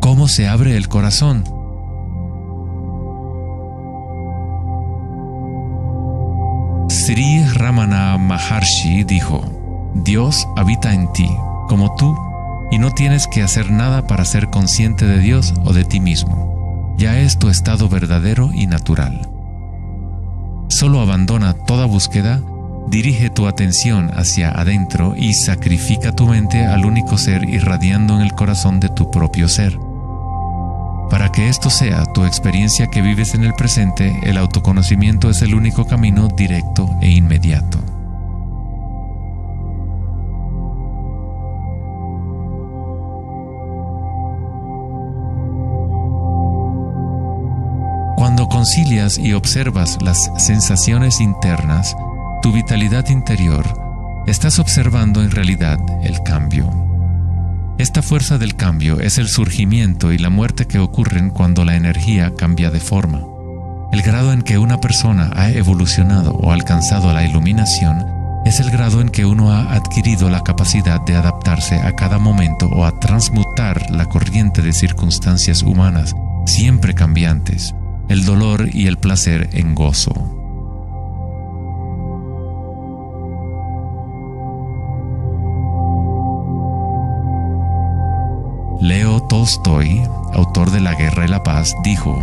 [SPEAKER 1] ¿Cómo se abre el corazón? Sri Ramana Maharshi dijo: Dios habita en ti, como tú, y no tienes que hacer nada para ser consciente de Dios o de ti mismo. Ya es tu estado verdadero y natural. Solo abandona toda búsqueda, dirige tu atención hacia adentro y sacrifica tu mente al único ser irradiando en el corazón de tu propio ser. Para que esto sea tu experiencia que vives en el presente, el autoconocimiento es el único camino directo e inmediato. Cuando concilias y observas las sensaciones internas, tu vitalidad interior, estás observando en realidad el cambio. Esta fuerza del cambio es el surgimiento y la muerte que ocurren cuando la energía cambia de forma. El grado en que una persona ha evolucionado o alcanzado la iluminación es el grado en que uno ha adquirido la capacidad de adaptarse a cada momento o a transmutar la corriente de circunstancias humanas, siempre cambiantes, el dolor y el placer en gozo. Leo Tolstoy, autor de La Guerra y la Paz, dijo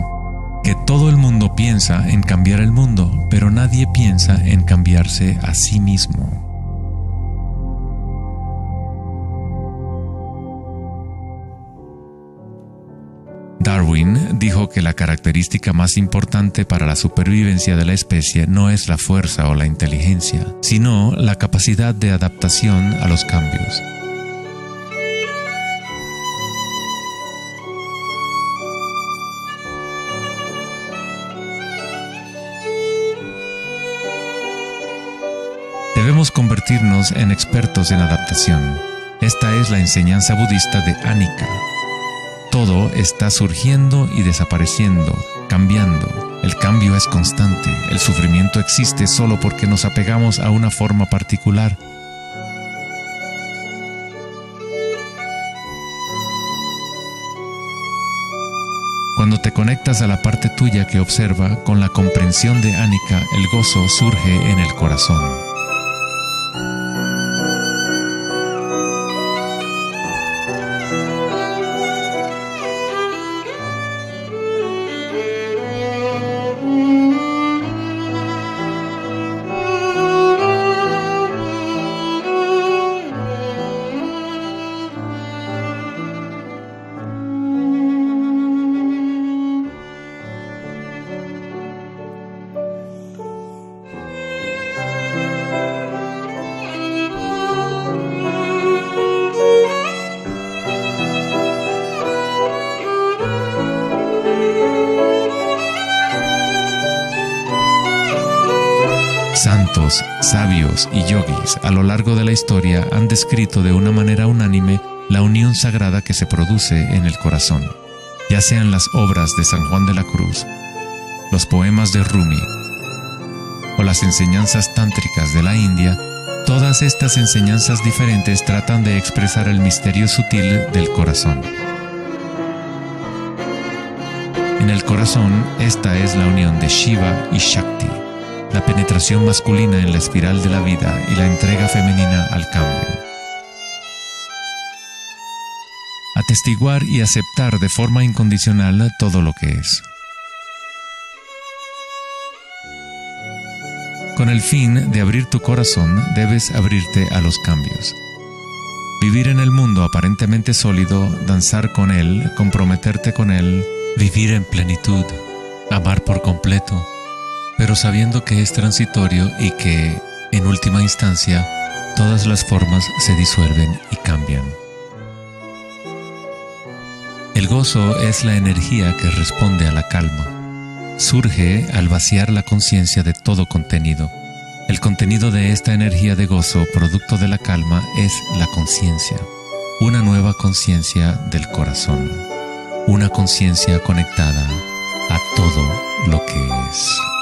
[SPEAKER 1] que todo el mundo piensa en cambiar el mundo, pero nadie piensa en cambiarse a sí mismo. Darwin dijo que la característica más importante para la supervivencia de la especie no es la fuerza o la inteligencia, sino la capacidad de adaptación a los cambios. Debemos convertirnos en expertos en adaptación. Esta es la enseñanza budista de Anicca. Todo está surgiendo y desapareciendo, cambiando. El cambio es constante. El sufrimiento existe solo porque nos apegamos a una forma particular. Cuando te conectas a la parte tuya que observa, con la comprensión de Anicca, el gozo surge en el corazón. Santos, sabios y yogis a lo largo de la historia han descrito de una manera unánime la unión sagrada que se produce en el corazón, ya sean las obras de San Juan de la Cruz, los poemas de Rumi o las enseñanzas tántricas de la India. Todas estas enseñanzas diferentes tratan de expresar el misterio sutil del corazón. En el corazón, esta es la unión de Shiva y Shakti, la penetración masculina en la espiral de la vida y la entrega femenina al cambio. Atestiguar y aceptar de forma incondicional todo lo que es. Con el fin de abrir tu corazón, debes abrirte a los cambios. Vivir en el mundo aparentemente sólido, danzar con él, comprometerte con él, vivir en plenitud, amar por completo, pero sabiendo que es transitorio y que, en última instancia, todas las formas se disuelven y cambian. El gozo es la energía que responde a la calma. Surge al vaciar la conciencia de todo contenido. El contenido de esta energía de gozo, producto de la calma, es la conciencia. Una nueva conciencia del corazón. Una conciencia conectada a todo lo que es.